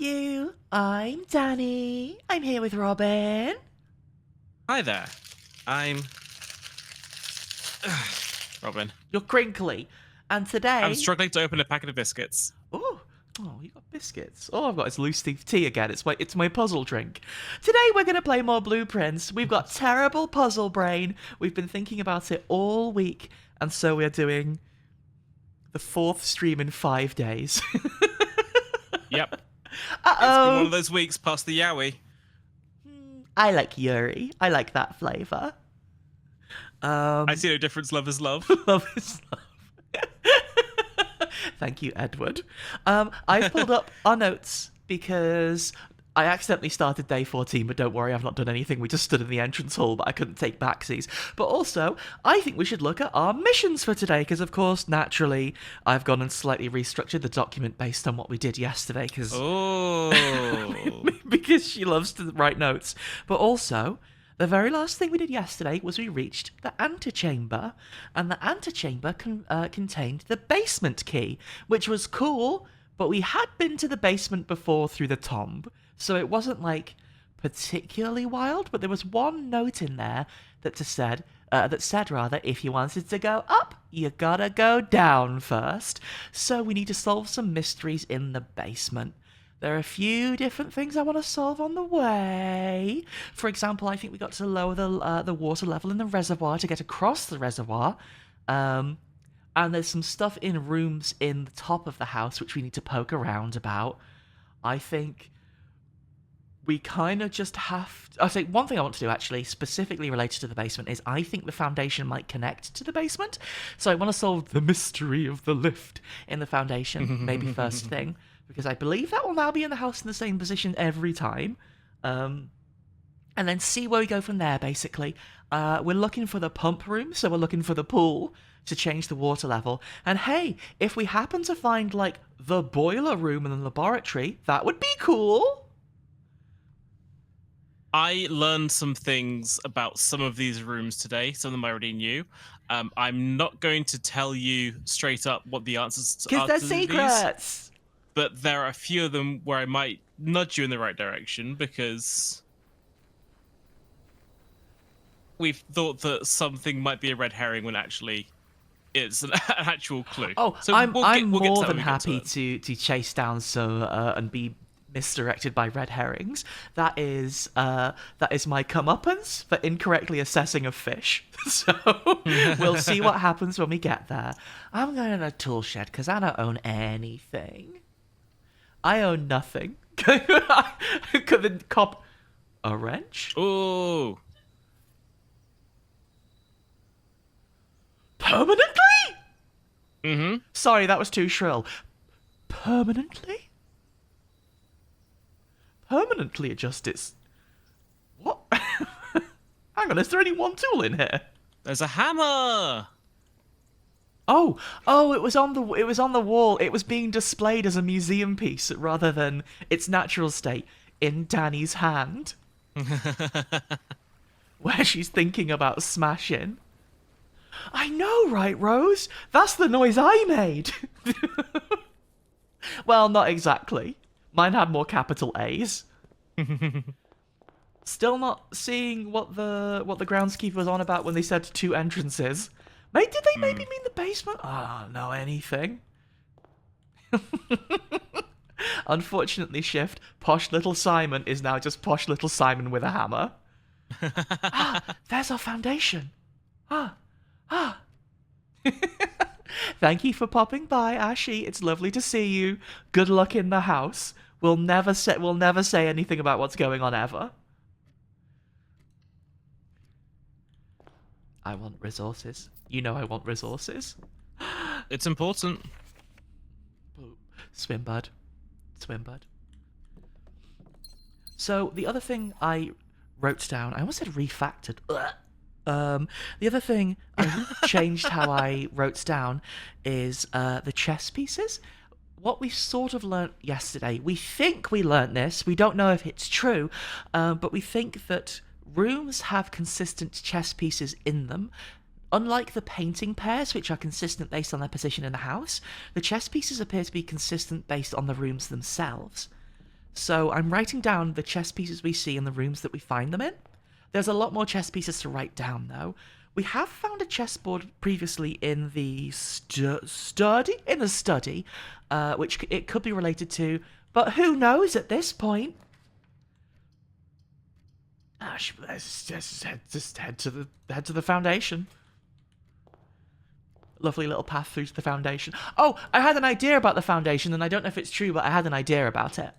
you? I'm Danny. I'm here with Robin. Hi there. I'm Robin. You're crinkly. And I'm today... struggling to open a packet of biscuits. Oh, you got biscuits. All I've got is loose leaf tea again. It's my puzzle drink. Today we're going to play more blueprints. We've got terrible puzzle brain. We've been thinking about it all week. And so we're doing the 4th stream in 5 days. Yep. Uh-oh. It's been one of those weeks past the yowie. I like Yuri. I like that flavour. I see no difference. Love is love. Love is love. Thank you, Edward. I've pulled up our notes because I accidentally started day 14, but don't worry, I've not done anything. We just stood in the entrance hall, but I couldn't take backsies. But also, I think we should look at our missions for today, because of course, naturally, I've gone and slightly restructured the document based on what we did yesterday, because because she loves to write notes. But also, the very last thing we did yesterday was we reached the antechamber, and the antechamber contained the basement key, which was cool, but we had been to the basement before through the tomb, so it wasn't, like, particularly wild, but there was one note in there that said, if you wanted to go up, you gotta go down first. So we need to solve some mysteries in the basement. There are a few different things I want to solve on the way. For example, I think we got to lower the water level in the reservoir to get across the reservoir. And there's some stuff in rooms in the top of the house which we need to poke around about. I think we kind of just have... I think one thing I want to do, actually, specifically related to the basement, is I think the foundation might connect to the basement. So I want to solve the mystery of the lift in the foundation, maybe first thing. Because I believe that will now be in the house in the same position every time. And then see where we go from there, basically. We're looking for the pump room, so we're looking for the pool to change the water level. And hey, if we happen to find, like, the boiler room in the laboratory, that would be cool. I learned some things about some of these rooms today. Some of them I already knew. I'm not going to tell you straight up what the answers are Because they're to secrets. these, but there are a few of them where I might nudge you in the right direction because we've thought that something might be a red herring when actually it's an actual clue. Oh, so I'm we'll get more to than happy to chase down some and be misdirected by red herrings. That is my comeuppance for incorrectly assessing a fish. So we'll see what happens when we get there. I'm going to the tool shed because I don't own anything. I own nothing. Could the cop a wrench? Ooh. Permanently? Mm-hmm. Sorry, that was too shrill. Permanently? Permanently adjust its... What? Hang on, is there only one tool in here? There's a hammer. Oh, it was on the wall. It was being displayed as a museum piece rather than its natural state in Danny's hand, where she's thinking about smashing. I know, right, Rose? That's the noise I made. Well, not exactly. Mine had more capital A's. Still not seeing what the groundskeeper was on about when they said 2 entrances. Did they maybe mean the basement? I don't know anything. Unfortunately, Shift, posh little Simon is now just posh little Simon with a hammer. There's our foundation. Thank you for popping by, Ashi. It's lovely to see you. Good luck in the house. We'll never say anything about what's going on ever. I want resources. You know I want resources. It's important. Swim, bud. So, the other thing I wrote down... I almost said refactored. The other thing I changed how I wrote down is the chess pieces. What we sort of learnt yesterday, we think we learnt this, we don't know if it's true, but we think that rooms have consistent chess pieces in them. Unlike the painting pairs, which are consistent based on their position in the house, the chess pieces appear to be consistent based on the rooms themselves. So I'm writing down the chess pieces we see in the rooms that we find them in. There's a lot more chess pieces to write down, though. We have found a chessboard previously in the study, which it could be related to, but who knows at this point? Let's just head to the foundation. Lovely little path through to the foundation. Oh, I had an idea about the foundation, and I don't know if it's true, but I had an idea about it.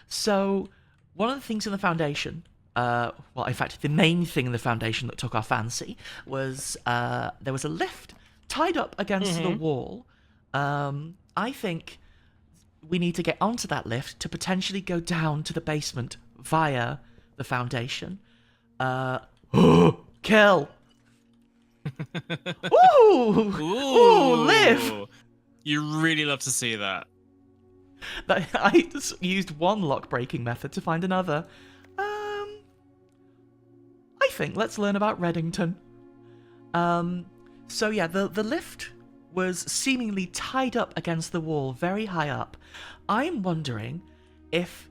So one of the things in the foundation, in fact, the main thing in the foundation that took our fancy was there was a lift tied up against the wall. I think we need to get onto that lift to potentially go down to the basement via the foundation. Kill. Ooh, live. You really love to see that. I just used one lock-breaking method to find another. I think let's learn about Reddington. So yeah, the lift was seemingly tied up against the wall very high up. I'm wondering if...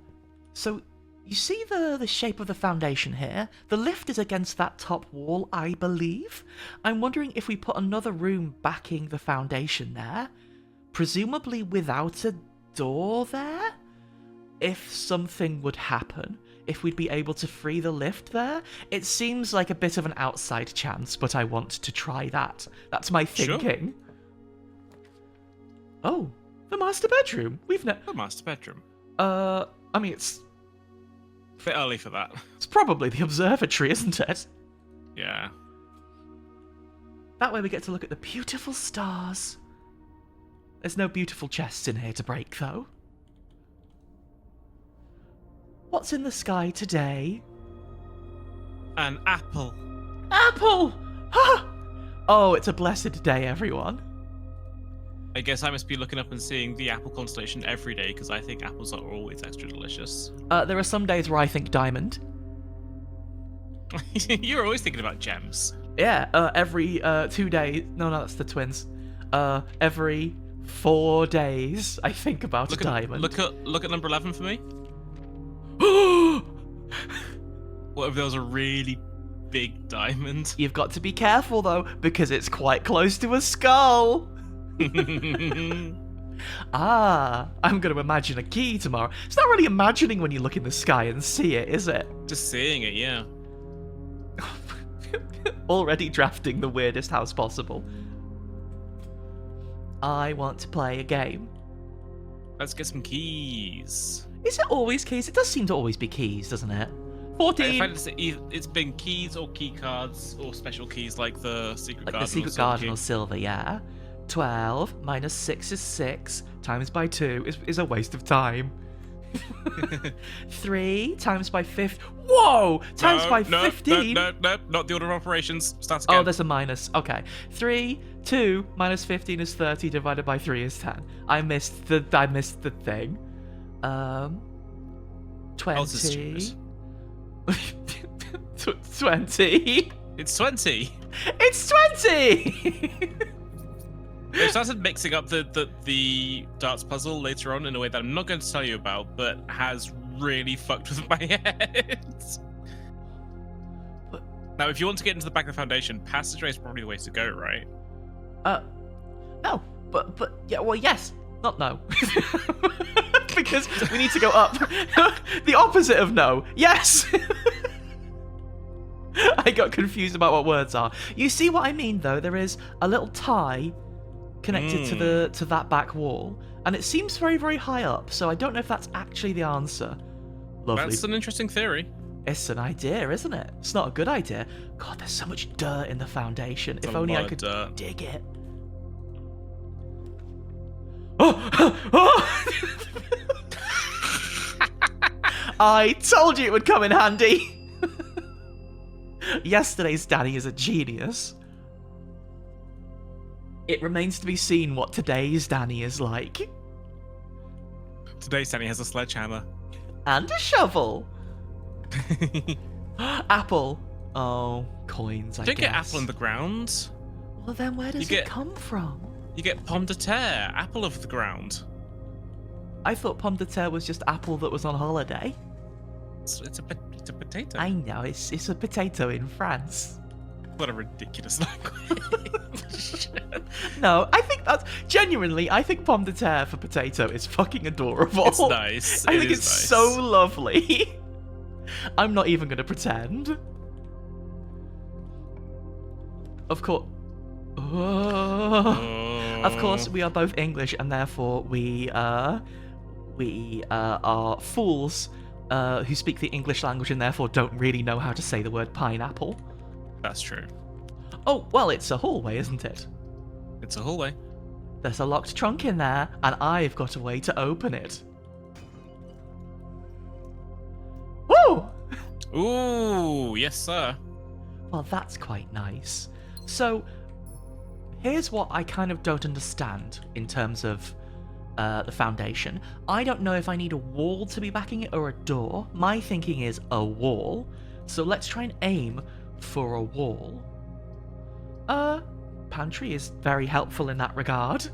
So, you see the shape of the foundation here? The lift is against that top wall, I believe. I'm wondering if we put another room backing the foundation there, presumably without a door there? If something would happen, if we'd be able to free the lift there? It seems like a bit of an outside chance, but I want to try that. That's my thinking. Sure. Oh, the master bedroom. The master bedroom. I mean, it's a bit early for that. It's probably the observatory, isn't it? Yeah. That way we get to look at the beautiful stars. There's no beautiful chests in here to break, though. What's in the sky today? An apple. Apple! Oh, it's a blessed day, everyone. I guess I must be looking up and seeing the apple constellation every day, because I think apples are always extra delicious. There are some days where I think diamond. You're always thinking about gems. Yeah, every 2 days. No, that's the twins. Every 4 days, I think about a diamond. Look at number 11 for me. What if there was a really big diamond? You've got to be careful, though, because it's quite close to a skull. I'm going to imagine a key tomorrow. It's not really imagining when you look in the sky and see it, is it? Just seeing it, yeah. Already drafting the weirdest house possible. I want to play a game. Let's get some keys. Is it always keys? It does seem to always be keys, doesn't it? 14. It's been keys or key cards or special keys like the secret garden. Like the secret garden or silver, yeah. 12 minus 6 is 6 times by 2 is a waste of time. 3 times by 50. Whoa! Times by 15. No, not the order of operations. Start again. Oh, there's a minus. Okay. 2 minus 15 is 30 divided by 3 is 10. I missed the thing. 20. 20. It's 20. It's 20. They started mixing up the darts puzzle later on in a way that I'm not going to tell you about, but has really fucked with my head. Now, if you want to get into the back of the foundation, passageway is probably the way to go, right? No, but yeah, well, yes, not no, because we need to go up. The opposite of no, yes. I got confused about what words are. You see what I mean, though? There is a little tie connected to that back wall, and it seems very, very high up, so I don't know if that's actually the answer. Lovely. That's an interesting theory. It's an idea, isn't it? It's not a good idea. God, there's so much dirt in the foundation. If only I could dig it. Oh! I told you it would come in handy. Yesterday's Danny is a genius. It remains to be seen what today's Danny is like. Today's Danny has a sledgehammer. And a shovel. Apple. Oh, coins, I guess. You don't get apple in the ground. Well, then where does it come from? You get pomme de terre, apple of the ground. I thought pomme de terre was just apple that was on holiday. It's a potato. I know, it's a potato in France. What a ridiculous language. No, I think that's genuinely. I think pomme de terre for potato is fucking adorable. It's nice. I think it's so lovely. I'm not even gonna pretend. Of course. Of course, we are both English, and therefore we are fools who speak the English language and therefore don't really know how to say the word pineapple. That's true. Oh, well, it's a hallway, isn't it? It's a hallway. There's a locked trunk in there, and I've got a way to open it. Woo! Ooh, yes, sir. Well, that's quite nice. So, here's what I kind of don't understand in terms of the foundation. I don't know if I need a wall to be backing it or a door. My thinking is a wall. So let's try and aim for a wall. Pantry is very helpful in that regard.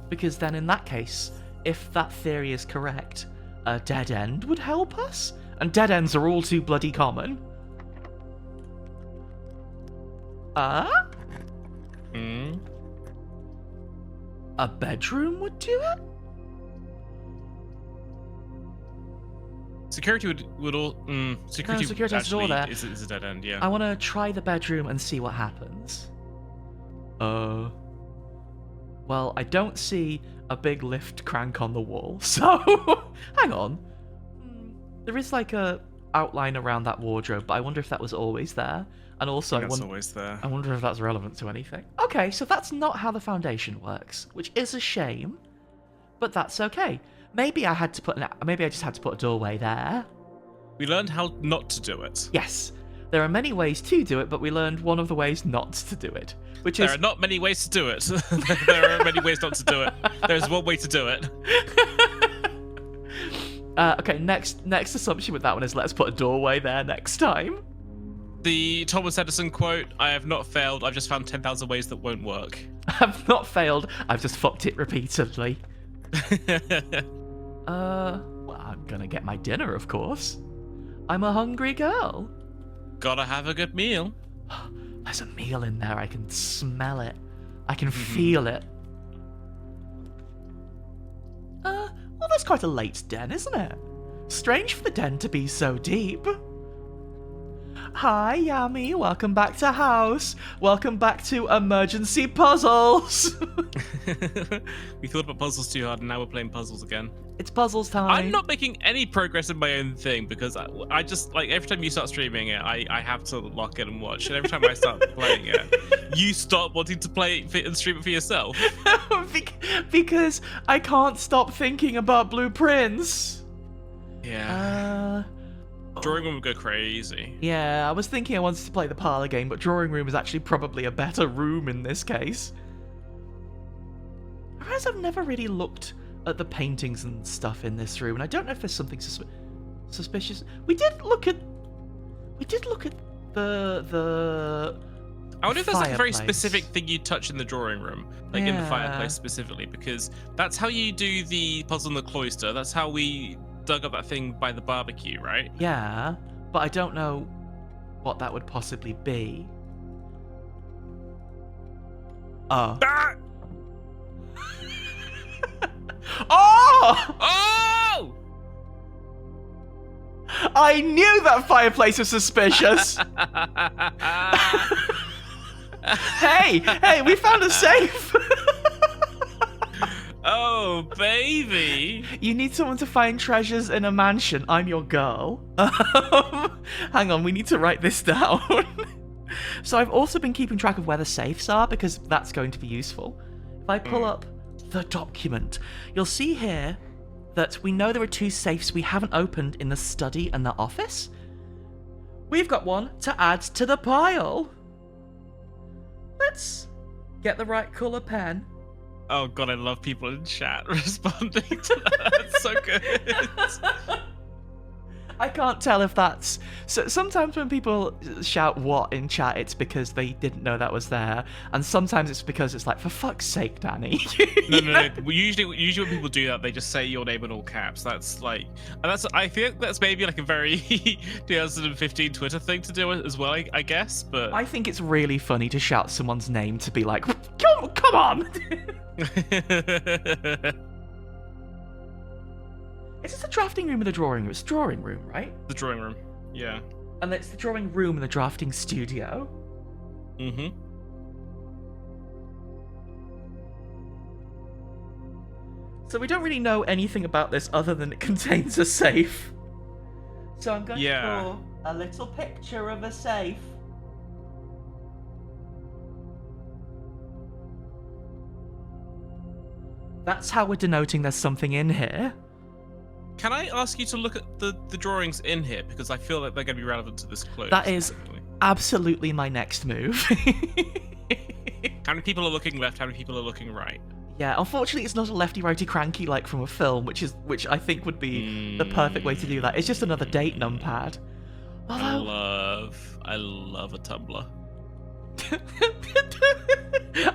Because then in that case, if that theory is correct, a dead end would help us? And dead ends are all too bloody common. A bedroom would do it? Security would all. Security, security has a door there. Is a dead end, yeah. I want to try the bedroom and see what happens. Well, I don't see a big lift crank on the wall, so hang on. There is like a outline around that wardrobe, but I wonder if that was always there. And also, That's always there. I wonder if that's relevant to anything. Okay, so that's not how the foundation works, which is a shame, but that's okay. Maybe I just had to put a doorway there. We learned how not to do it. Yes, there are many ways to do it, but we learned one of the ways not to do it, which is There are not many ways to do it. There are many ways not to do it. There's one way to do it. Okay, next assumption with that one is let's put a doorway there next time. The Thomas Edison quote, "I have not failed, I've just found 10,000 ways that won't work." I've not failed, I've just fucked it repeatedly. Well, I'm gonna get my dinner, of course. I'm a hungry girl. Gotta have a good meal. There's a meal in there, I can smell it. I can feel it. Well, that's quite a late den, isn't it? Strange for the den to be so deep. Hi, Yami. Welcome back to house. Welcome back to emergency puzzles. We thought about puzzles too hard, and now we're playing puzzles again. It's puzzles time. I'm not making any progress in my own thing because I just like every time you start streaming it, I have to lock in and watch. And every time I start playing it, you stop wanting to play it and stream it for yourself. Because I can't stop thinking about blueprints. Yeah. Drawing room would go crazy. Yeah, I was thinking I wanted to play the parlor game, but drawing room is actually probably a better room in this case. I realize I've never really looked at the paintings and stuff in this room, and I don't know if there's something suspicious. We did look at the I wonder if there's like a very fireplace. specific thing you touch in the drawing room, like in the fireplace specifically, because that's how you do the puzzle in the cloister. That's how we dug up that thing by the barbecue, right? Yeah, but I don't know what that would possibly be. Ah! Oh! Oh! I knew that fireplace was suspicious. Hey, we found a safe. Oh, baby. You need someone to find treasures in a mansion. I'm your girl. Hang on, we need to write this down. So I've also been keeping track of where the safes are because that's going to be useful. If I pull up the document, you'll see here that we know there are two safes we haven't opened in the study and the office. We've got one to add to the pile. Let's get the right colour pen. Oh god, I love people in chat responding to that. That's so good. I can't tell if that's... So sometimes when people shout what in chat, it's because they didn't know that was there. And sometimes it's because it's like, for fuck's sake, Danny. No. Usually when people do that, they just say your name in all caps. That's like... And that's... I think that's maybe like a very 2015 Twitter thing to do as well, I guess, but... I think it's really funny to shout someone's name to be like, come on! Is this the drafting room or the drawing room? It's the drawing room, right? The drawing room, yeah. And it's the drawing room and the drafting studio. Mm-hmm. So we don't really know anything about this other than it contains a safe. So I'm going to draw a little picture of a safe. That's how we're denoting there's something in here. Can I ask you to look at the drawings in here? Because I feel like they're going to be relevant to this clue. That is absolutely my next move. How many people are looking left? How many people are looking right? Yeah, unfortunately it's not a lefty-righty cranky like from a film, which I think would be the perfect way to do that. It's just another date numpad. Although... I love a Tumblr.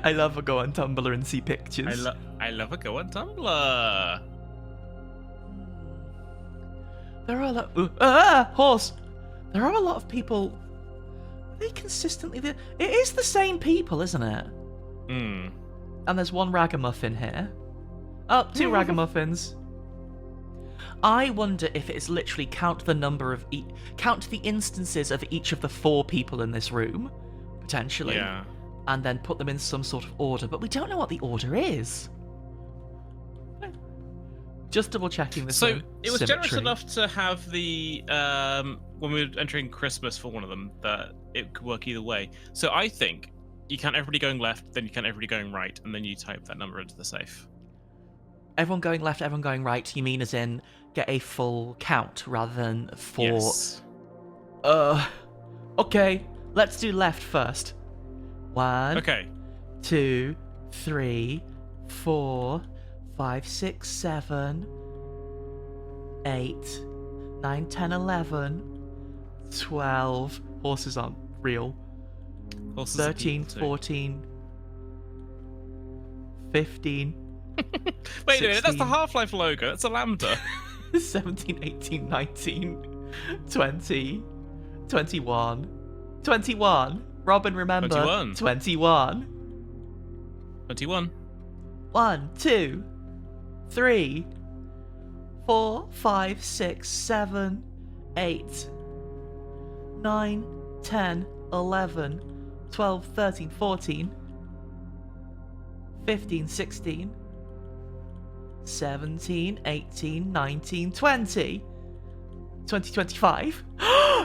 I love a go on Tumblr and see pictures. I love a go on Tumblr. There are a lot... horse! There are a lot of people... Are they consistently... It is the same people, isn't it? Hmm. And there's one ragamuffin here. Oh, two ragamuffins. I wonder if it's literally count the number of... count the instances of each of the 4 people in this room, potentially. Yeah. And then put them in some sort of order. But we don't know what the order is. Just double checking this. So it was generous enough to have the when we were entering Christmas for one of them that it could work either way. So I think you count everybody going left, then you count everybody going right, and then you type that number into the safe. Everyone going left, everyone going right. You mean as in get a full count rather than 4? Yes. Okay. Let's do left first. 1. Okay. 2, 3, 4, 5, 6, 7, 8, 9, 10, 11, 12. Horses aren't real. Horses 13, 14, 15. Wait a minute, that's the Half-Life logo. That's a lambda. 17, 18, 19, 20, 21. 21. Robin, remember. 21. 21. 21. 1, 2, 3, 4, 5, 6, 7, 8, 9, 10, 11, 12, 13, 14, 15, 16, 17, 18, 19, 20. 2025?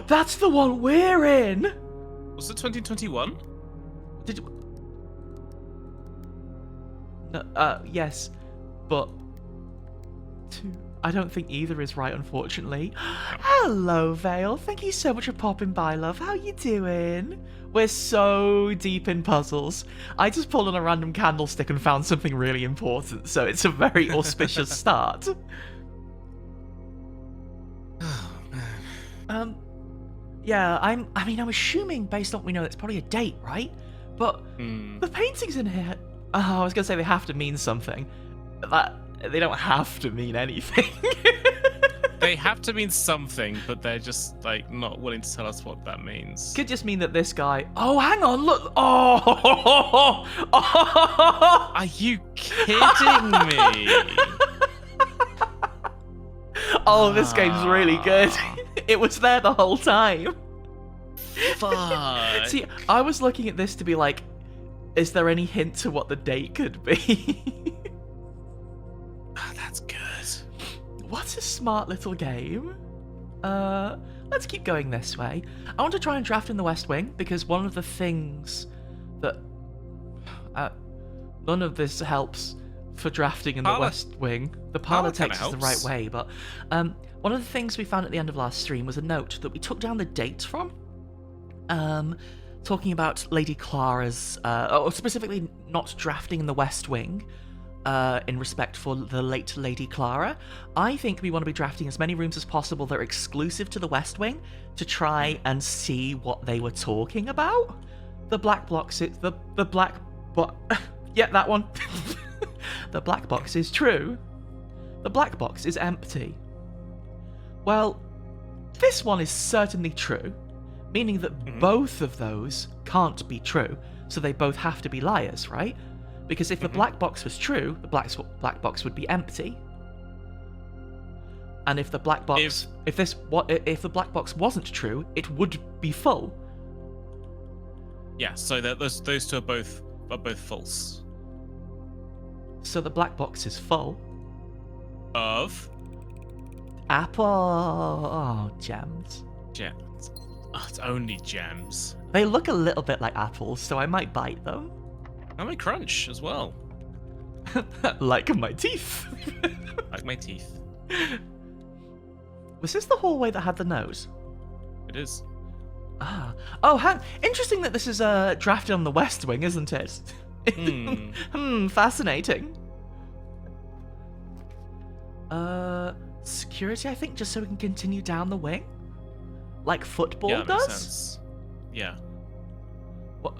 That's the one we're in! Was it 2021? Did... No, yes, but... I don't think either is right, unfortunately. Hello, Vale. Thank you so much for popping by, love. How you doing? We're so deep in puzzles. I just pulled on a random candlestick and found something really important, so it's a very auspicious start. Oh, man. Yeah, I'm assuming based on what we know, it's probably a date, right? But the paintings in here... Oh, I was going to say they have to mean something. They don't have to mean anything. They have to mean something, but they're just, like, not willing to tell us what that means. Could just mean that this guy... Oh, hang on, look! Oh! Are you kidding me? Oh, this game's really good. It was there the whole time. Fuck. See, I was looking at this to be like, is there any hint to what the date could be? Oh, that's good. What a smart little game. Let's keep going this way. I want to try and draft in the West Wing, because one of the things that... none of this helps for drafting in the West Wing. The parlor text is the right way, but... one of the things we found at the end of last stream was a note that we took down the dates from. Talking about Lady Clara's... or specifically not drafting in the West Wing. in respect for the late Lady Clara, I think we want to be drafting as many rooms as possible that are exclusive to the West Wing to try and see what they were talking about. The black box is the black yeah, that one. The black box is true. The black box is empty. Well, this one is certainly true, meaning that both of those can't be true, so they both have to be liars, right? Because if the black box was true, the black box would be empty. And if the black box, if the black box wasn't true, it would be full. Yeah, so those two are both false. So the black box is full Of apple. Oh, gems. gems. Oh, it's only gems. They look a little bit like apples, so I might bite them. And they crunch as well. Like my teeth. Like my teeth. Was this the hallway that had the nose? It is. Ah. Oh, interesting that this is drafted on the West Wing, isn't it? Fascinating. Security, I think, just so we can continue down the wing? Like football Yeah, that does? makes sense. Yeah. What?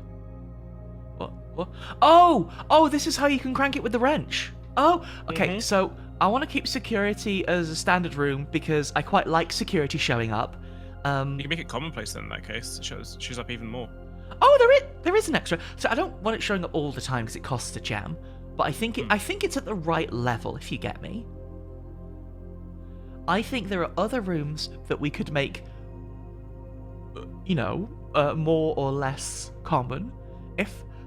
Oh, this is how you can crank it with the wrench. Oh, okay, so I want to keep security as a standard room because I quite like security showing up. You can make it commonplace then in that case. It shows up even more. Oh, there is an extra. So I don't want it showing up all the time because it costs a gem, but I think it's at the right level, if you get me. I think there are other rooms that we could make, more or less common.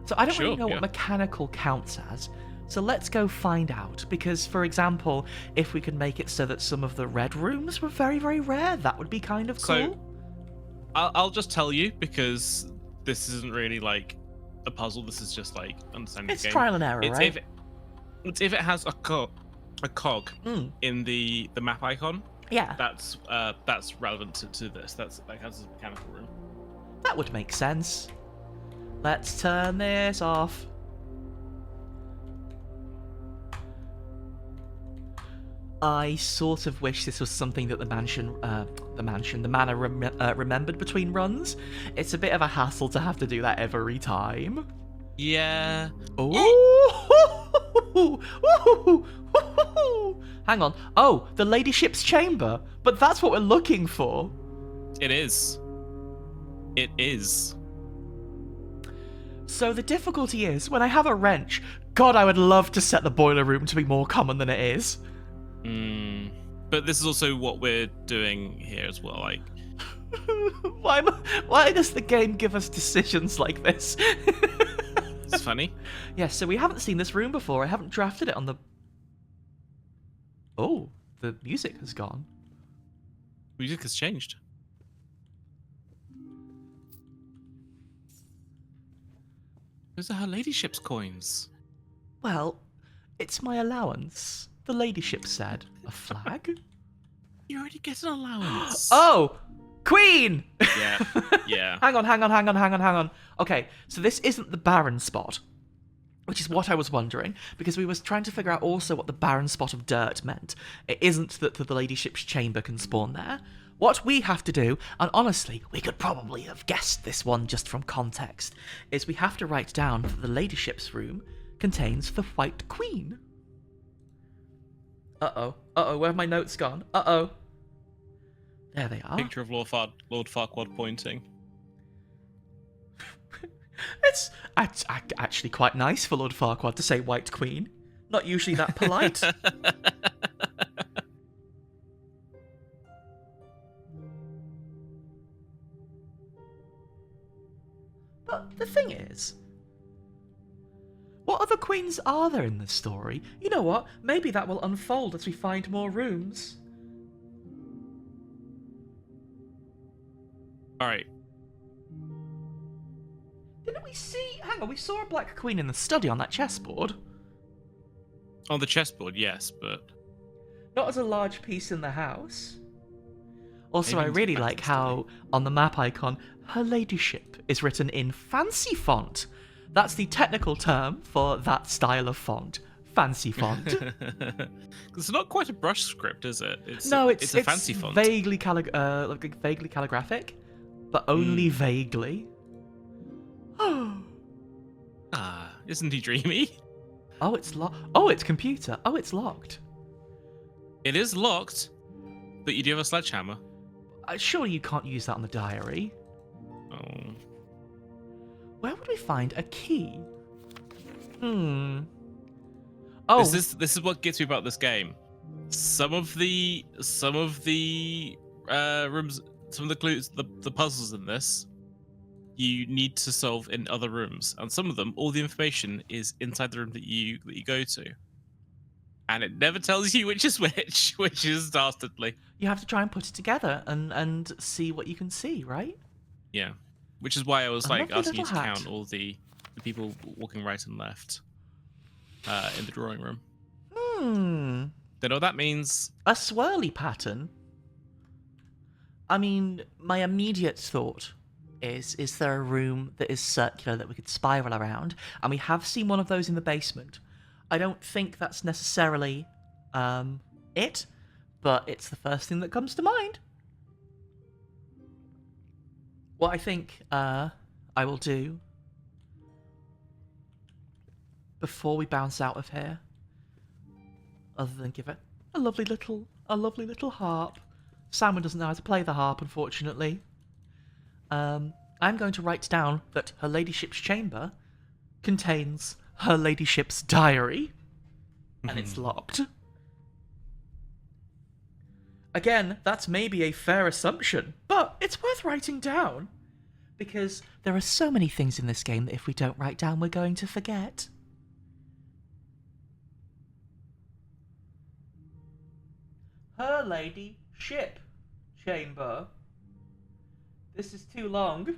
So I don't really know what mechanical counts as. So let's go find out. Because, for example, if we could make it so that some of the red rooms were very, very rare, that would be kind of cool. So, I'll just tell you, because this isn't really like a puzzle. This is just like understanding the game. It's trial and error, right? If it has a cog in the map icon, yeah, that's relevant to this. That counts as a mechanical room. That would make sense. Let's turn this off. I sort of wish this was something that the manor remembered between runs. It's a bit of a hassle to have to do that every time. Yeah. Oh! Hang on. Oh, the ladyship's chamber. But that's what we're looking for. It is. It is. So the difficulty is, when I have a wrench, God, I would love to set the boiler room to be more common than it is. But this is also what we're doing here as well. Like, why does the game give us decisions like this? It's funny. Yeah, so we haven't seen this room before. I haven't drafted it on the... Oh, the music has gone. Music has changed. Those are her ladyship's coins. Well, it's my allowance. The ladyship said. A flag? You already get an allowance. Oh! Queen! Yeah. Hang on. Okay, so this isn't the barren spot, which is what I was wondering, because we was trying to figure out also what the barren spot of dirt meant. It isn't that the ladyship's chamber can spawn there. What we have to do, and honestly, we could probably have guessed this one just from context, is we have to write down that the ladyship's room contains the White Queen. Uh-oh, where have my notes gone? Uh-oh. There they are. Picture of Lord Farquaad pointing. It's actually quite nice for Lord Farquaad to say White Queen. Not usually that polite. But the thing is, what other queens are there in this story? You know what? Maybe that will unfold as we find more rooms. Alright. Didn't we see... Hang on, we saw a black queen in the study on that chessboard. On the chessboard, yes, but... Not as a large piece in the house. Also, Maybe I really like how, on the map icon, her ladyship is written in fancy font. That's the technical term for that style of font. Fancy font. It's not quite a brush script, is it? No, it's a fancy font. Vaguely vaguely calligraphic, but only vaguely. Isn't he dreamy? Oh, it's locked. Oh, it's computer. Oh, it's locked. It is locked, but you do have a sledgehammer. Surely you can't use that on the diary. Oh. Where would we find a key? Oh, This is what gets me about this game. Some of the rooms, some of the clues, the puzzles in this, you need to solve in other rooms, and some of them, all the information is inside the room that you go to, and it never tells you which is which is dastardly. you have to try and put it together and see what you can see, right? Yeah, which is why I was like lovely asking you to little hat. count all the people walking right and left in the drawing room. Don't know what that means. A swirly pattern. I mean, my immediate thought is there a room that is circular that we could spiral around? And we have seen one of those in the basement. I don't think that's necessarily it, but it's the first thing that comes to mind. What I think I will do before we bounce out of here, other than give it a lovely little harp. Salmon doesn't know how to play the harp, unfortunately. I'm going to write down that her ladyship's chamber contains her ladyship's diary, and it's locked. Again, that's maybe a fair assumption, but it's worth writing down, because there are so many things in this game that if we don't write down, we're going to forget. Her ladyship chamber. This is too long.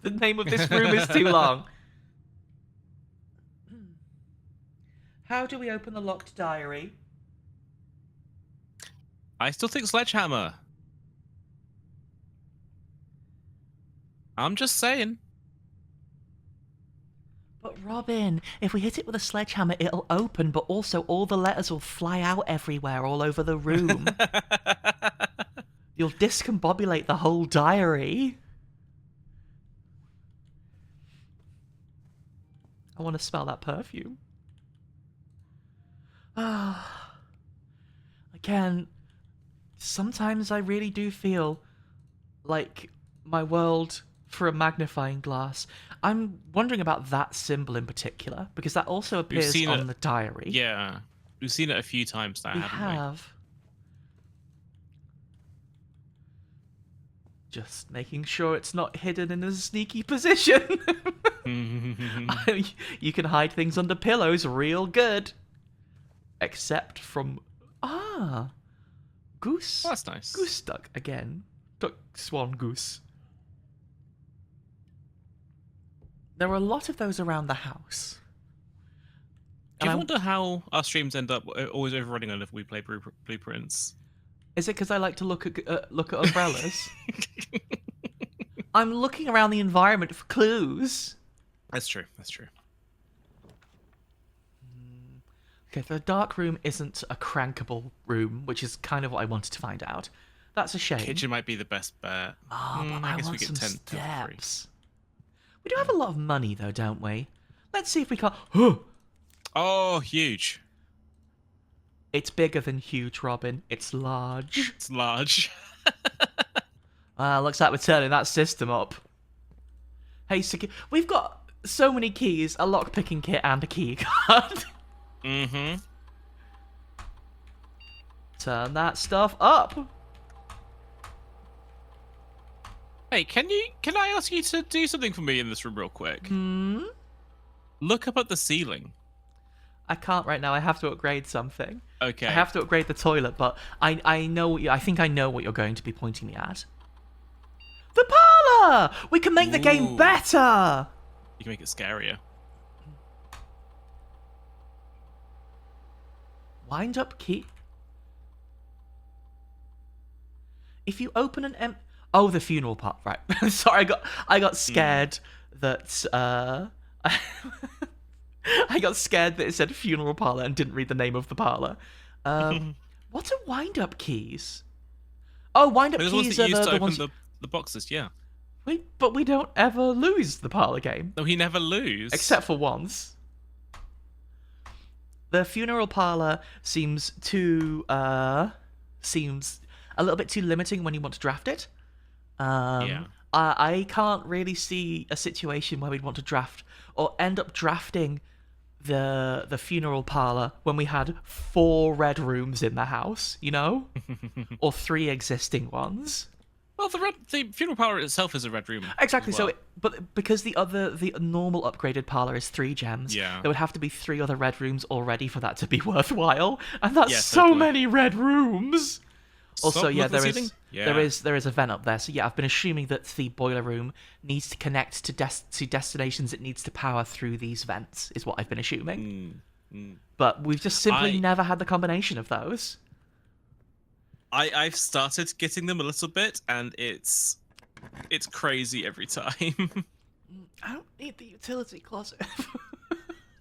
The name of this room is too long. How do we open the locked diary? I still think sledgehammer. I'm just saying. But Robin, if we hit it with a sledgehammer, it'll open, but also all the letters will fly out everywhere, all over the room. You'll discombobulate the whole diary. I want to smell that perfume. Again, sometimes I really do feel like my world through a magnifying glass. I'm wondering about that symbol in particular, because that also appears on the diary. Yeah, we've seen it a few times now, haven't we? Have. Just making sure it's not hidden in a sneaky position. You can hide things under pillows real good. Except from... Goose. Oh, that's nice. Goose duck again. Duck, swan, goose. There are a lot of those around the house. Do you wonder how our streams end up always overrunning on if we play blueprints? Is it because I like to look at umbrellas? I'm looking around the environment for clues. That's true. That's true. Okay, the dark room isn't a crankable room, which is kind of what I wanted to find out. That's a shame. Kitchen might be the best bet. Oh, but I guess we want get some 10 steps. We do have a lot of money, though, don't we? Let's see if we can't... Oh, huge. It's bigger than huge, Robin. It's large. It's large. Looks like we're turning that system up. Hey, we've got so many keys, a lock-picking kit, and a key card. Mm-hmm. Turn that stuff up. Hey, can I ask you to do something for me in this room real quick? Look up at the ceiling. I can't right now. I have to upgrade something. Okay. I have to upgrade the toilet, but I know I think I know what you're going to be pointing me at. The parlor! We can make the game better! You can make it scarier. Wind up key. If you open an oh, the funeral part, right. Sorry, I got scared that I got scared that it said funeral parlor and didn't read the name of the parlor. What are wind-up keys? Oh, wind-up Those ones keys that are you used to the open ones... the boxes, yeah. But we don't ever lose the parlor game. No, he never lose. Except for once. The funeral parlor seems seems a little bit too limiting when you want to draft it. Yeah. I can't really see a situation where we'd want to draft or end up drafting the funeral parlor when we had 4 red rooms in the house, you know, or 3 existing ones. Well, the funeral parlor itself is a red room. Exactly. as well. But because the normal upgraded parlor is 3 gems, Yeah. there would have to be 3 other red rooms already for that to be worthwhile, and that's Yeah, so totally. many red rooms. Also, Stop, yeah, look at the there ceiling. is Yeah. there is a vent up there. So yeah, I've been assuming that the boiler room needs to connect to destinations it needs to power through these vents. Is what I've been assuming. But we've just simply never had the combination of those. I've started getting them a little bit, and it's crazy every time. I don't need the utility closet.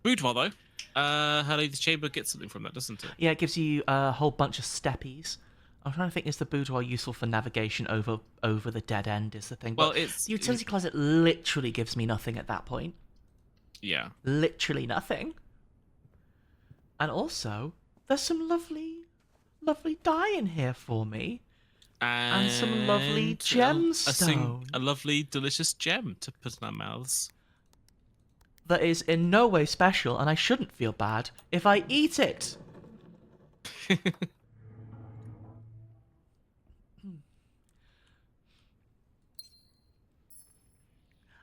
Boudoir though, Hello, the chamber gets something from that, doesn't it? Yeah, it gives you a whole bunch of steppies. I'm trying to think, is the boudoir useful for navigation over the dead end is the thing. Well, But it's the utility closet literally gives me nothing at that point. yeah. Literally nothing. And also, there's some lovely dye in here for me. And some lovely gemstone. A lovely, delicious gem to put in our mouths. That is in no way special, and I shouldn't feel bad if I eat it.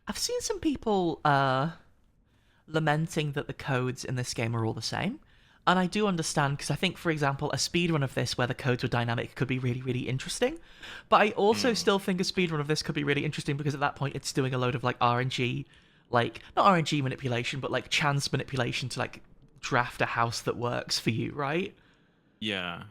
I've seen some people lamenting that the codes in this game are all the same. And I do understand, because I think, for example, a speedrun of this where the codes were dynamic could be really, really interesting. But I also still think a speedrun of this could be really interesting because at that point it's doing a load of, like, RNG, like, not RNG manipulation, but, like, chance manipulation to, like, draft a house that works for you, right? Yeah.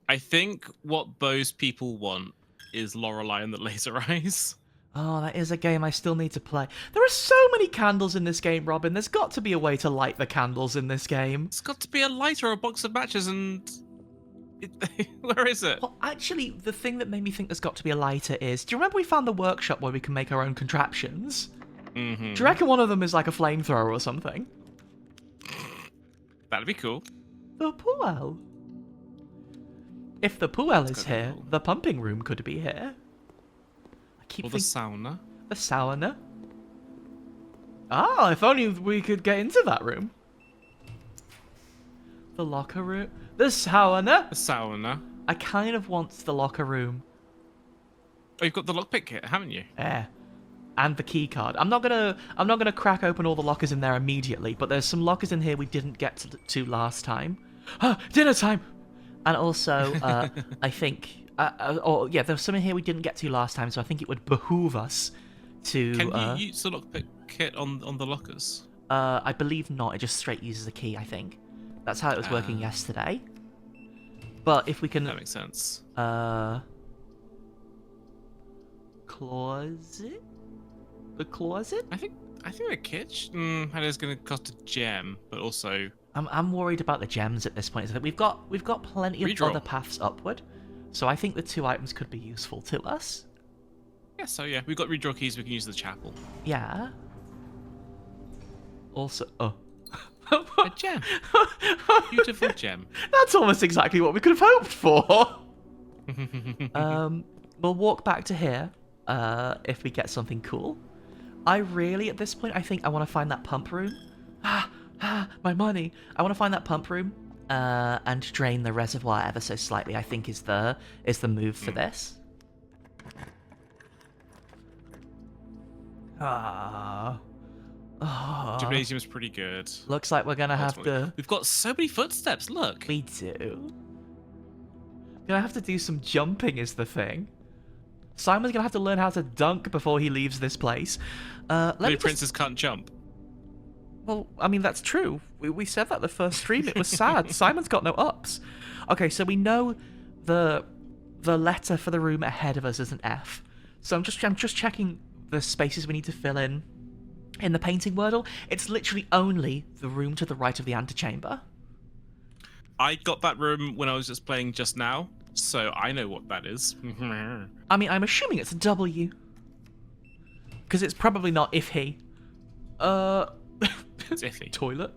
I think what those people want is Lorelei and the Laser Eyes. Oh, that is a game I still need to play. There are so many candles in this game, Robin. There's got to be a way to light the candles in this game. It's got to be a lighter or a box of matches and... Where is it? Well, actually, the thing that made me think there's got to be a lighter is... Do you remember we found the workshop where we can make our own contraptions? Mm-hmm. Do you reckon one of them is like a flamethrower or something? That'd be cool. The pool. If the pool is gotta be here, cool. the pumping room could be here. I keep Or the thinking... sauna. The sauna. Ah, if only we could get into that room. The locker room. The sauna. The sauna. I kind of want the locker room. Oh, you've got the lockpick kit, haven't you? Yeah. And the key card. I'm not gonna crack open all the lockers in there immediately, but there's some lockers in here we didn't get to last time. Ah, dinner time. And also, I think, yeah, there's some in here we didn't get to last time, so I think it would behoove us to. Can you use the lockpick kit on the lockers? I believe not. It just straight uses a key. I think that's how it was working yesterday. But if we can, That makes sense. closet. The closet? I think the kitchen that is going to cost a gem, but also I'm worried about the gems at this point. Is that we've got plenty of Redraw. other paths upward, so I think the 2 items could be useful to us. yeah. So yeah, we've got redraw keys. We can use the chapel. Yeah. Also, oh, A gem, beautiful gem. that's almost exactly what we could have hoped for. We'll walk back to here if we get something cool. I really, at this point, I think I want to find that pump room. My money. I want to find that pump room and drain the reservoir ever so slightly. I think is the move for this. Gymnasium's pretty good. Looks like we're gonna have to. We've got so many footsteps. Look. We do. Gonna have to do some jumping is the thing. Simon's gonna have to learn how to dunk before he leaves this place. Maybe princes can't jump. Well, I mean, that's true. We said that the first stream. It was sad. Simon's got no ups. Okay, so we know the letter for the room ahead of us is an F. So I'm just checking the spaces we need to fill in. in the painting Wordle, it's literally only the room to the right of the antechamber. I got that room when I was just playing just now, so I know what that is. I mean, I'm assuming it's a W. Because it's probably not if he. It's iffy. Toilet.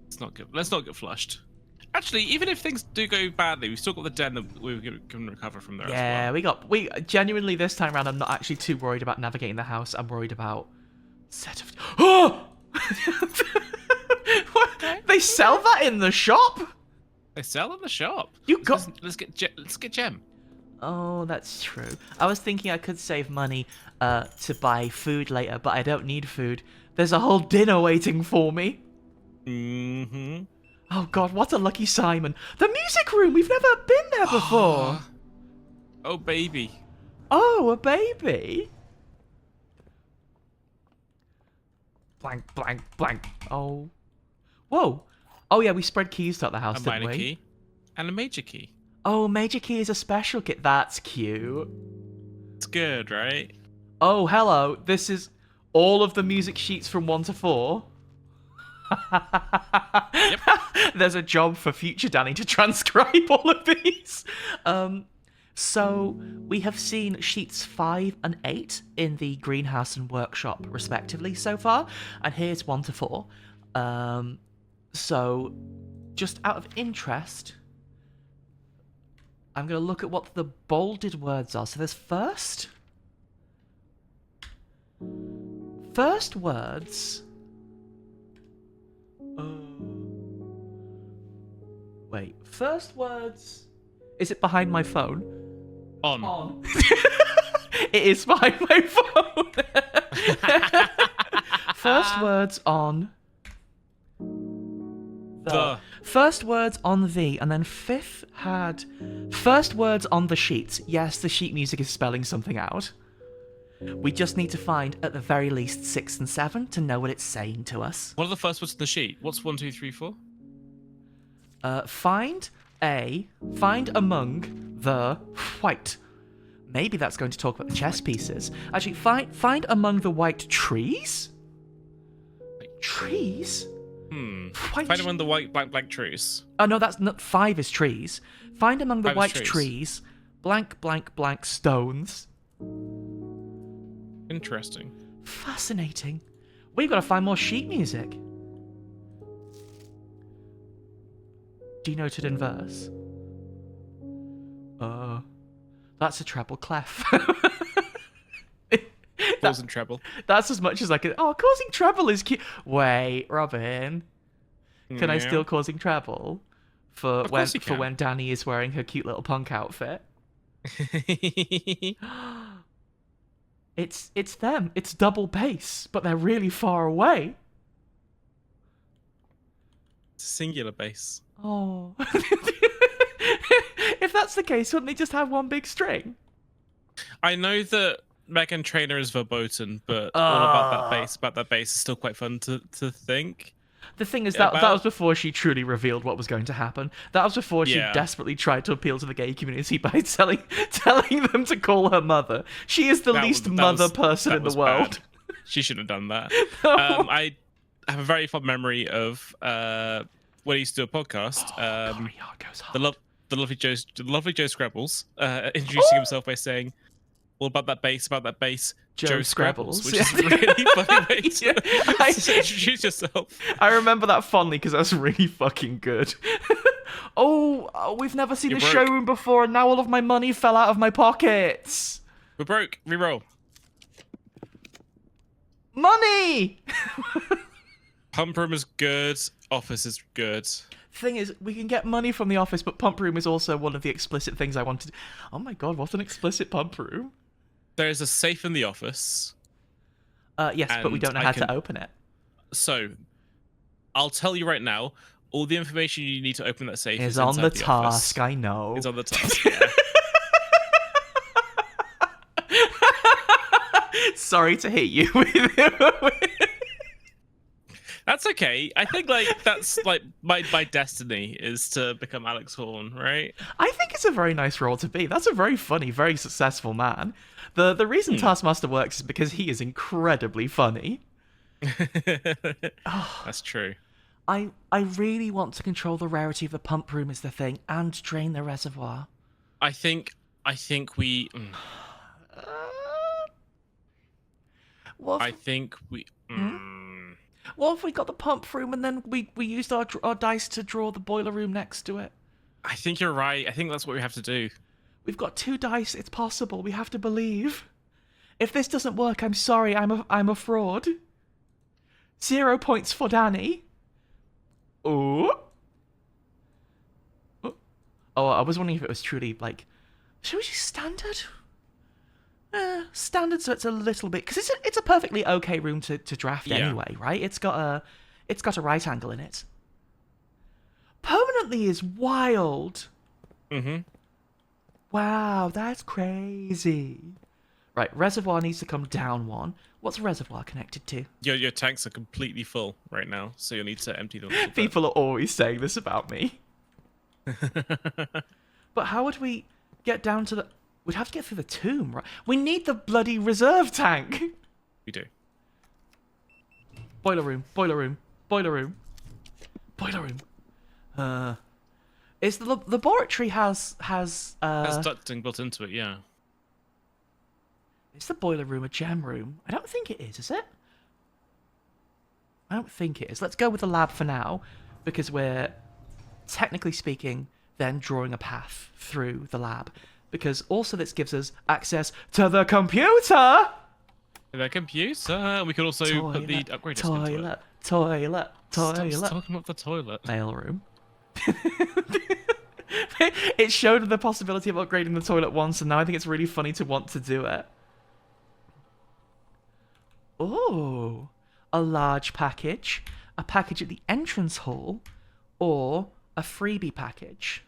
It's not good. Let's not get flushed. Actually, even if things do go badly, we've still got the den that we can recover from there as well. we genuinely this time around, I'm not actually too worried about navigating the house. I'm worried about set of... Oh! What? They sell that in the shop? They sell in the shop. Let's get Gem. Oh, that's true. I was thinking I could save money to buy food later, but I don't need food. There's a whole dinner waiting for me. Mm-hmm. Oh god, what a lucky Simon. The music room! We've never been there before! Oh, baby. Oh, a baby? Blank, blank, blank. Oh. Whoa. Oh yeah, we spread keys throughout the house, A didn't minor we? key and a major key. Oh, major key is a special kit. That's cute. It's good, right? Oh, hello. This is all of the music sheets from 1 to 4. Yep. There's a job for future Danny to transcribe all of these. So we have seen sheets 5 and 8 in the greenhouse and workshop respectively so far, and here's 1 to 4. So just out of interest, I'm going to look at what the bolded words are. So there's first words. Wait, first words. Is it behind my phone? On. It is behind my phone. First words on. The. First words on the, and then fifth had first words on the sheet. Yes, the sheet music is spelling something out. We just need to find, at the very least, 6 and 7 to know what it's saying to us. What are the first words on the sheet? What's 1, 2, 3, 4? Find among the white. Maybe that's going to talk about the chess pieces. Actually, find among the white trees? Trees? Find among the white blank trees. Oh no, that's not 5 is trees. Find among the 5 is white trees. trees, blank stones. Interesting. Fascinating. We've got to find more sheet music. Denoted in verse. That's a treble clef. Causing treble. That's as much as I can. Oh, causing treble is cute. Wait, Robin. Can I Yeah. steal causing treble for Of course you can. when Danny is wearing her cute little punk outfit? It's them. It's double bass, but they're really far away. Singular bass. Oh. If that's the case, wouldn't they just have one big string? I know that Megan Trainor is verboten, but all about that bass is still quite fun to think. The thing is that was before she truly revealed what was going to happen. That was before she Yeah. desperately tried to appeal to the gay community by telling them to call her mother. She is the least mother person in the world. Bad. She shouldn't have done that. No. I have a very fond memory of when he used to do a podcast. Corey Hart goes hard. The lovely Joe Scrabbles introducing himself by saying, "All about that bass, Joe Scrabbles," which is a really funny way to introduce yourself. I remember that fondly because that's really fucking good. We've never seen You're the broke. showroom before, and now all of my money fell out of my pockets. We're broke. Reroll. Money! Pump room is good. Office is good. Thing is, we can get money from the office, but pump room is also one of the explicit things I wanted. Oh my god, what an explicit pump room. There is a safe in the office. Yes, but we And don't know I how can- to open it. So, I'll tell you right now, all the information you need to open that safe Is is on inside the office. task, I know. It's on the task, yeah. Sorry to hit you with That's okay. I think like that's like my destiny is to become Alex Horn, right? I think it's a very nice role to be. That's a very funny, very successful man. The reason Taskmaster works is because he is incredibly funny. That's true. I really want to control the rarity of the pump room is the thing, and drain the reservoir. I think we. What if, I think we. what if we got the pump room and then we used our dice to draw the boiler room next to it? I think you're right. I think that's what we have to do. We've got 2 dice. It's possible. We have to believe. If this doesn't work, I'm sorry. I'm a fraud. 0 points for Danny. Oh. Oh, I was wondering if it was truly like. Should we use standard? Standard, so it's a little bit because it's a perfectly okay room to draft anyway, right? It's got a right angle in it. Permanently is wild. Wow, that's crazy. Right, reservoir needs to come down 1. What's reservoir connected to? Your tanks are completely full right now, so you'll need to empty them. People are always saying this about me. But how would we get down to the... We'd have to get through the tomb, right? We need the bloody reserve tank. We do. Boiler room, boiler room, boiler room, boiler room. Is the laboratory has ducting built into it, yeah. Is the boiler room a gem room? I don't think it is it? I don't think it is. Let's go with the lab for now, because we're, technically speaking, then drawing a path through the lab. Because also this gives us access to the computer! The computer! We could also put the upgrade disc into it. Toilet. Stop talking about the toilet. Mailroom. It showed the possibility of upgrading the toilet once, and now I think it's really funny to want to do it. Oh, a large package, a package at the entrance hall, or a freebie package.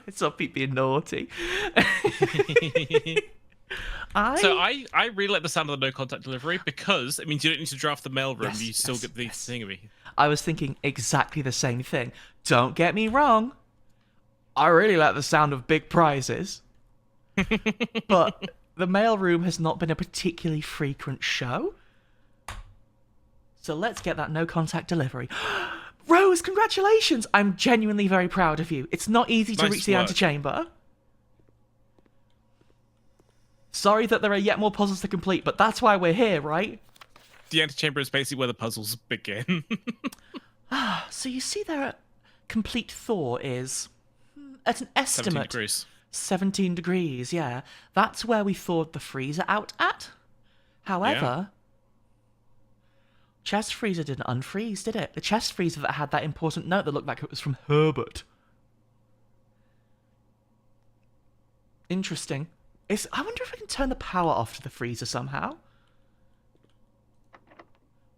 Some people being naughty. So I really like the sound of the no contact delivery because it means you don't need to draft the mailroom. You still get the thingy. I was thinking exactly the same thing. Don't get me wrong. I really like the sound of big prizes. But the mailroom has not been a particularly frequent show. So let's get that no contact delivery. Rose, congratulations! I'm genuinely very proud of you. It's not easy to reach the antechamber. Sorry that there are yet more puzzles to complete, but that's why we're here, right? The antechamber is basically where the puzzles begin. So you see there, complete thaw is, at an estimate... 17 degrees. 17 degrees, yeah. That's where we thawed the freezer out at. However... Chest freezer didn't unfreeze, did it? The chest freezer that had that important note that looked like it was from Herbert. Interesting. I wonder if I can turn the power off to the freezer somehow.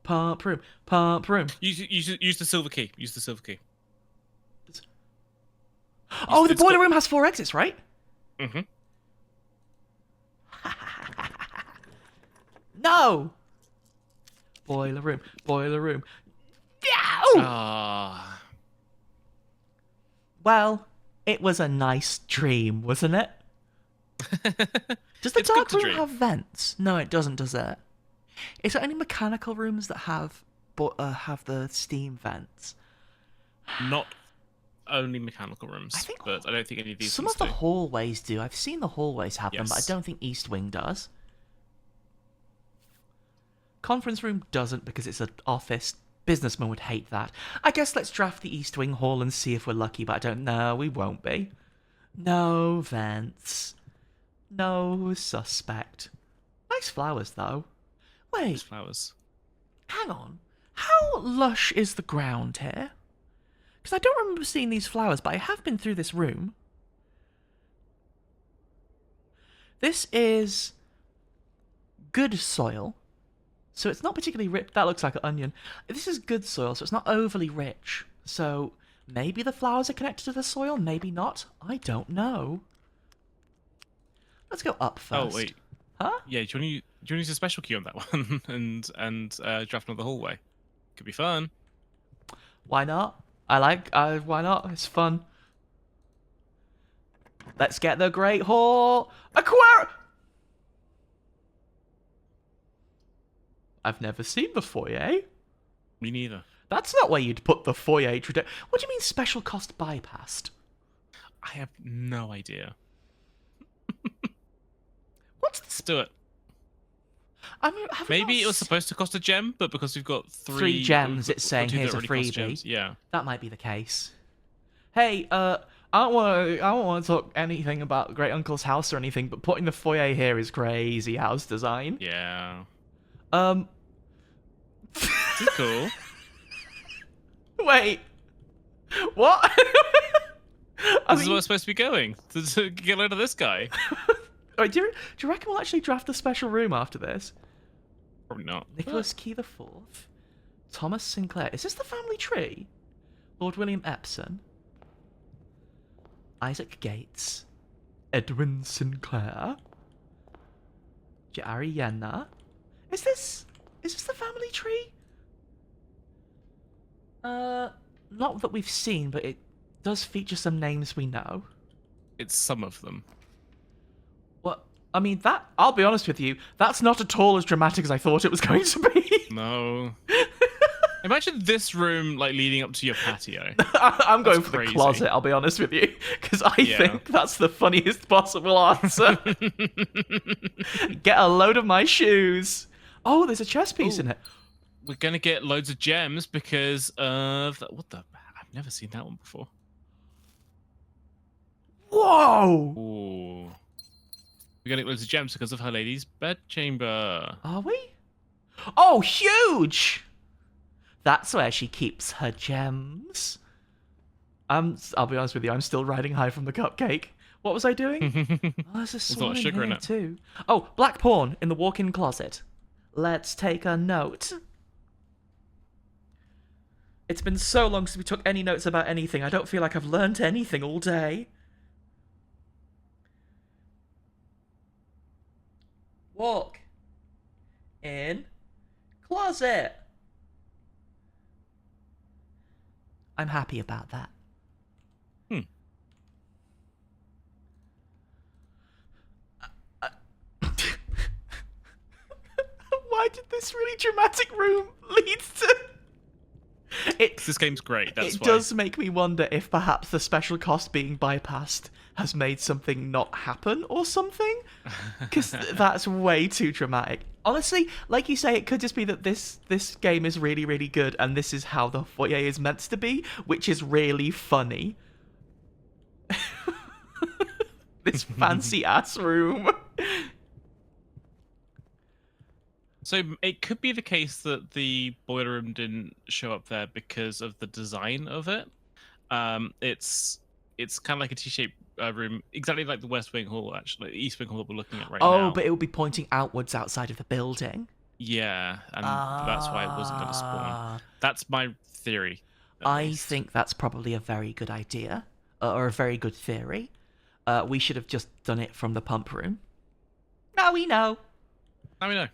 Pump room. Pump room. Use the silver key. Use the silver key. Oh, the boiler room has 4 exits, right? Mm-hmm. No! Boiler room. Boiler room. Ah. Well, it was a nice dream, wasn't it? Does the dark room have vents? No, it doesn't, does it? Is there any mechanical rooms that have the steam vents? Not only mechanical rooms, but I don't think any of these. Some of the hallways do. I've seen the hallways have them, but I don't think East Wing does. Conference room doesn't because it's an office. Businessmen would hate that. I guess let's draft the East Wing hall and see if we're lucky, but I don't know. We won't be. No vents. No suspect. Nice flowers, though. Wait. Nice flowers. Hang on. How lush is the ground here? Because I don't remember seeing these flowers, but I have been through this room. This is good soil. So it's not particularly rich. That looks like an onion. This is good soil, so it's not overly rich. So maybe the flowers are connected to the soil, maybe not. I don't know. Let's go up first. Oh, wait. Huh? Yeah, do you want to use a special key on that one and draft another hallway? Could be fun. Why not? Why not? It's fun. Let's get the Great Hall. I've never seen the foyer. Me neither. That's not where you'd put the foyer. What do you mean special cost bypassed? I have no idea. What's Let's do it. I mean, Maybe it was supposed to cost a gem, but because we've got three gems, it's saying two that here's a already cost freebie. gems, yeah. That might be the case. Hey, I don't want to talk anything about Great Uncle's house or anything, but putting the foyer here is crazy house design. Yeah. This is cool. Wait. What? This is where we're supposed to be going. To get rid of this guy. Wait, do you reckon we'll actually draft a special room after this? Probably not. Nicholas Key the Fourth, Thomas Sinclair. Is this the family tree? Lord William Epson, Isaac Gates, Edwin Sinclair, Jari Yenna. Is this the family tree? Not that we've seen, but it does feature some names we know. It's some of them. What? I mean, I'll be honest with you, that's not at all as dramatic as I thought it was going to be. No. Imagine this room, like, leading up to your patio. I'm going for crazy. the closet, I'll be honest with you, because I think that's the funniest possible answer. Get a load of my shoes. Oh, there's a chess piece in it. We're going to get loads of gems because of... What the... I've never seen that one before. Whoa! Ooh. We're going to get loads of gems because of Her Lady's bedchamber. Are we? Oh, huge! That's where she keeps her gems. I'll be honest with you, I'm still riding high from the cupcake. What was I doing? Oh, there's a swan in sugar here in it. too. Oh, black porn in the walk-in closet. Let's take a note. It's been so long since we took any notes about anything. I don't feel like I've learned anything all day. Walk in closet. I'm happy about that. Why did this really dramatic room lead to... This game's great, that's why. It does make me wonder if perhaps the special cost being bypassed has made something not happen or something. Because that's way too dramatic. Honestly, like you say, it could just be that this game is really, really good and this is how the foyer is meant to be, which is really funny. This fancy-ass room. So it could be the case that the boiler room didn't show up there because of the design of it. It's kind of like a T-shaped room, exactly like the West Wing Hall, actually, East Wing Hall that we're looking at right now. Oh, but it would be pointing outwards outside of the building. Yeah, and that's why it wasn't going to spawn. That's my theory. I think that's probably a very good idea, or a very good theory. We should have just done it from the pump room. Now we know. Now we know.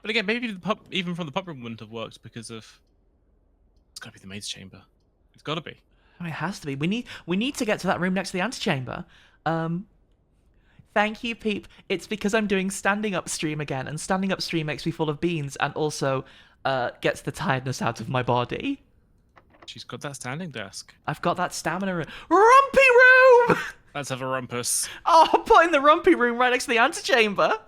But again, maybe even from the pump room wouldn't have worked because of... It's got to be the maid's chamber. It's got to be. I mean, it has to be. We need to get to that room next to the antechamber. Thank you, Peep. It's because I'm doing standing up stream again, and standing up stream makes me full of beans and also gets the tiredness out of my body. She's got that standing desk. I've got that stamina room. Rumpy room! Let's have a rumpus. Oh, putting the rumpy room right next to the antechamber.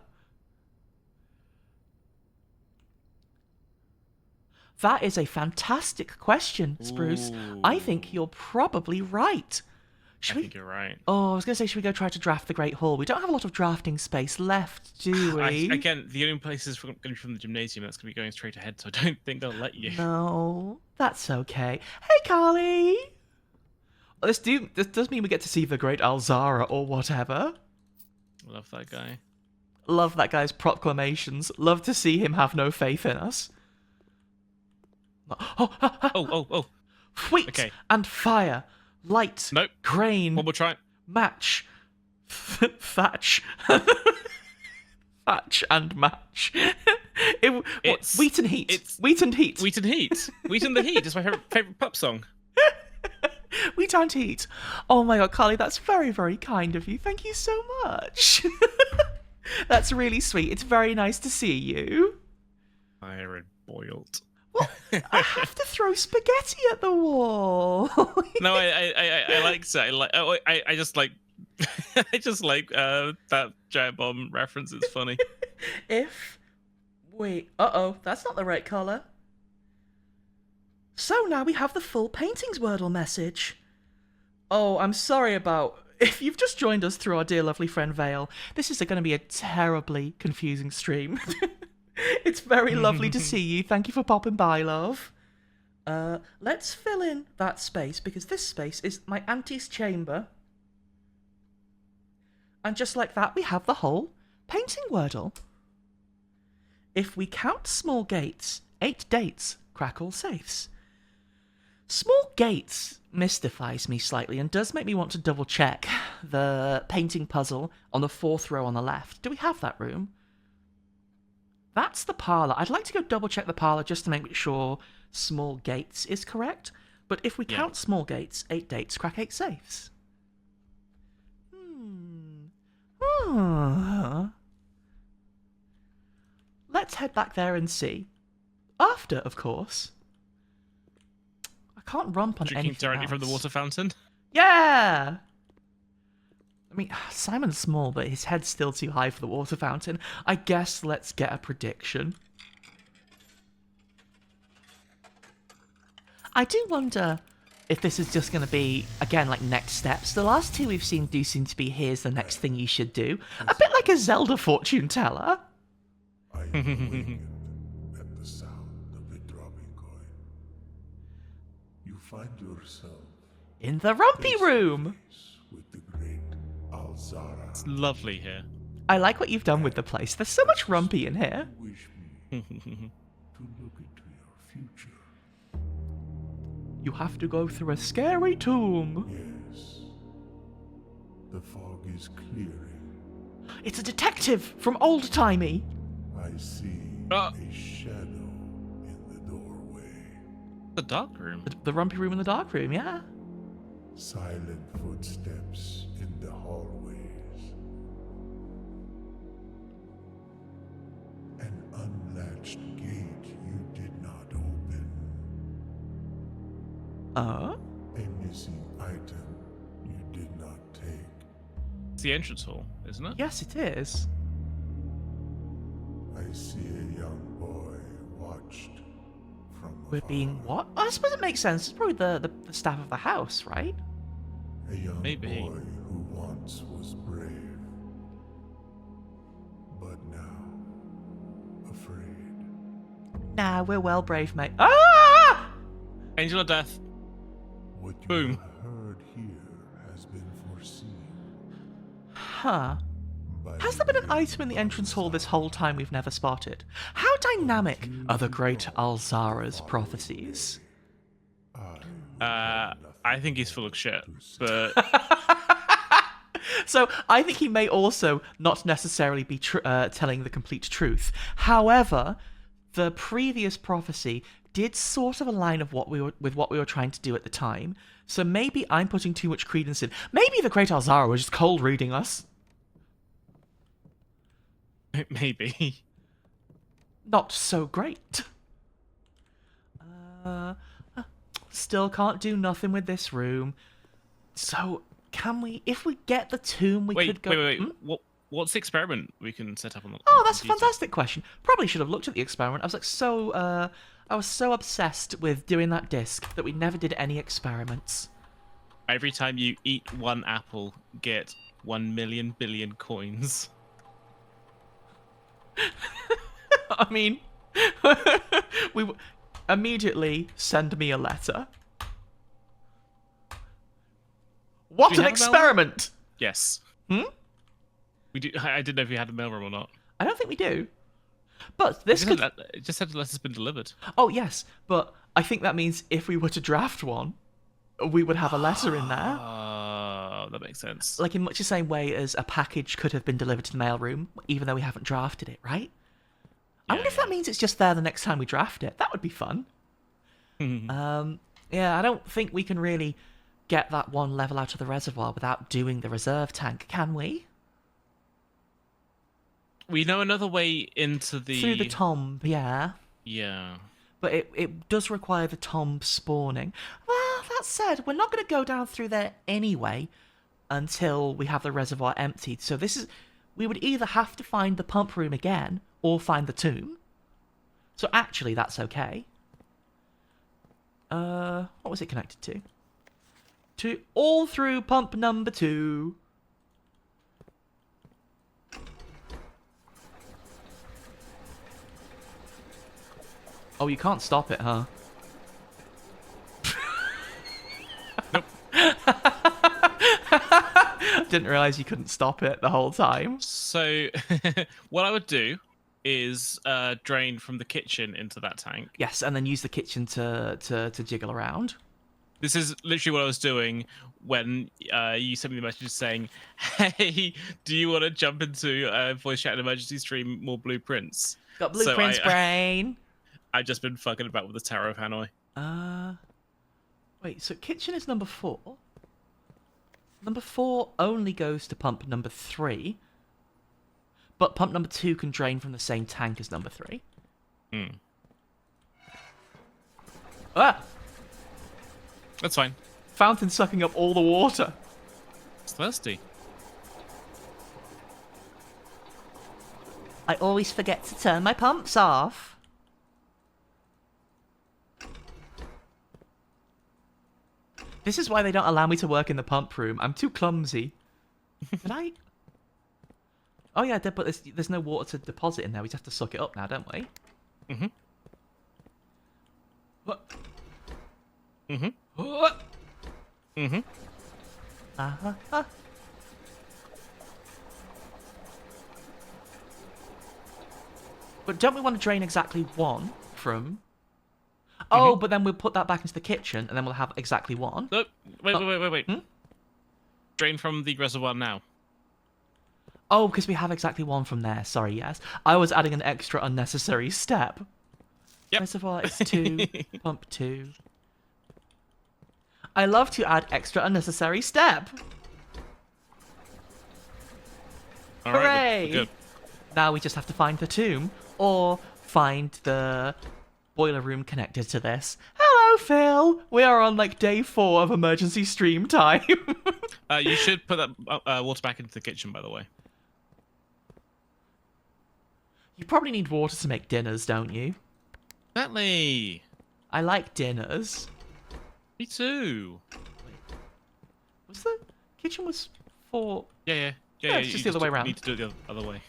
That is a fantastic question, Spruce. Ooh. I think you're probably right. I think you're right. Oh, I was going to say, should we go try to draft the Great Hall? We don't have a lot of drafting space left, do we? Again, the only place is going to be from the gymnasium. That's going to be going straight ahead, so I don't think they'll let you. No, that's okay. Hey, Carly! This does mean we get to see the Great Alzara or whatever. Love that guy. Love that guy's proclamations. Love to see him have no faith in us. Oh. Wheat Okay. and fire. Light. Nope. Grain. One more try. Match. Thatch. patch and match. It's Wheat and heat. it's Wheat and heat. Wheat and Heat. Wheat and the Heat is my favorite pup song. Wheat and heat. Oh my god, Carly, that's very, very kind of you. Thank you so much. That's really sweet. It's very nice to see you. Iron boiled. Well, I have to throw spaghetti at the wall. No, I like that. I just like I just like that giant bomb reference. It's funny. Wait, that's not the right colour. So now we have the full paintings Wordle message. Oh, I'm sorry about... If you've just joined us through our dear lovely friend Vale, this is going to be a terribly confusing stream. It's very lovely to see you. Thank you for popping by, love. Let's fill in that space, because this space is my auntie's chamber. And just like that, we have the whole painting Wordle. If we count small gates, 8 dates, crack all safes. Small gates mystifies me slightly and does make me want to double check the painting puzzle on the 4th row on the left. Do we have that room? That's the parlour. I'd like to go double check the parlour just to make sure small gates is correct. But if we count small gates, 8 dates, crack 8 safes. Let's head back there and see. After, of course. I can't romp on Drinking anything directly else. from the water fountain. Yeah! I mean, Simon's small, but his head's still too high for the water fountain. I guess let's get a prediction. I do wonder if this is just going to be, again, like next steps. The last 2 we've seen do seem to be, here's the next thing you should do. A bit like a Zelda fortune teller. I am awakened at the sound of a dropping coin. You find yourself In the Rumpy Room! with the great Alzara. It's lovely here. I like what you've done with the place. There's so much Rumpy in here. Wish me to look into your future. You have to go through a scary tomb. Yes. The fog is clearing. It's a detective from old-timey. I see Ah. a shadow in the doorway. The dark room. The Rumpy Room in the dark room, yeah? Silent footsteps in the hallways. An unlatched gate you did not open. A missing item you did not take. It's the entrance hall, isn't it? Yes, it is. I see a young boy watched from We're afar. being what? I suppose it makes sense. It's probably the staff of the house, right? A young Maybe. boy who once was brave, but now afraid. Nah, we're well brave, mate. Ah! Angel of Death. What you Boom. have heard here has been foreseen. Huh. By Has there been an item in the entrance hall this whole time we've never spotted? How dynamic are the great Alzara's prophecies? I think he's full of shit, but So I think he may also not necessarily be telling the complete truth. However, the previous prophecy did sort of align with what we were trying to do at the time. So maybe I'm putting too much credence in. Maybe the great Alzara was just cold reading us. maybe. Not so great. Still can't do nothing with this room. So can we? If we get the tomb, we could go. Wait. What's the experiment we can set up on the? Oh, that's a computer? fantastic question. Probably should have looked at the experiment. I was so obsessed with doing that disc that we never did any experiments. Every time you eat one apple, get 1 million billion coins. I mean, immediately send me a letter. What Do you an have a mail? experiment! Yes. Hmm? We do. I didn't know if you had a mailroom or not. I don't think we do. But this could. It just said the letter's been delivered. Oh yes, but I think that means if we were to draft one, we would have a letter in there. that makes sense. Like in much the same way as a package could have been delivered to the mailroom, even though we haven't drafted it, right? I wonder if that means it's just there the next time we draft it. That would be fun. Yeah, I don't think we can really get that one level out of the reservoir without doing the reserve tank, can we? We know another way into the... Through the tomb, yeah. Yeah. But it does require the tomb spawning. Well, that said, we're not going to go down through there anyway until we have the reservoir emptied. So we would either have to find the pump room again or find the tomb. So actually, that's okay. What was it connected to? To all through pump number 2. Oh, you can't stop it, huh? Nope. Didn't realize you couldn't stop it the whole time. So what I would do is drain from the kitchen into that tank. Yes, and then use the kitchen to jiggle around. This is literally what I was doing when you sent me the message saying, "Hey, do you want to jump into voice chat and emergency stream more blueprints?" Got blueprints, brain. I've just been fucking about with the Tower of Hanoi. Wait, so kitchen is number 4. Number 4 only goes to pump number 3. But pump number 2 can drain from the same tank as number 3. Ah! That's fine. Fountain sucking up all the water. It's thirsty. I always forget to turn my pumps off. This is why they don't allow me to work in the pump room. I'm too clumsy. Did I? Oh yeah, but there's no water to deposit in there. We just have to suck it up now, don't we? What? What? But don't we want to drain exactly 1 from... Oh, but then we'll put that back into the kitchen, and then we'll have exactly 1. Nope. Wait. Drain from the reservoir now. Oh, because we have exactly 1 from there. Sorry, yes. I was adding an extra unnecessary step. Yep. Reservoir is 2, pump 2. I love to add extra unnecessary step. All right, Hooray! we're good. Now we just have to find the tomb, or find the boiler room connected to this. Hello, Phil! We are on, like, day 4 of emergency stream time. You should put that water back into the kitchen, by the way. You probably need water to make dinners, don't you? Exactly. I like dinners. Me too. Was the kitchen was 4... Yeah. It's just the other way around. Need to do it the other way.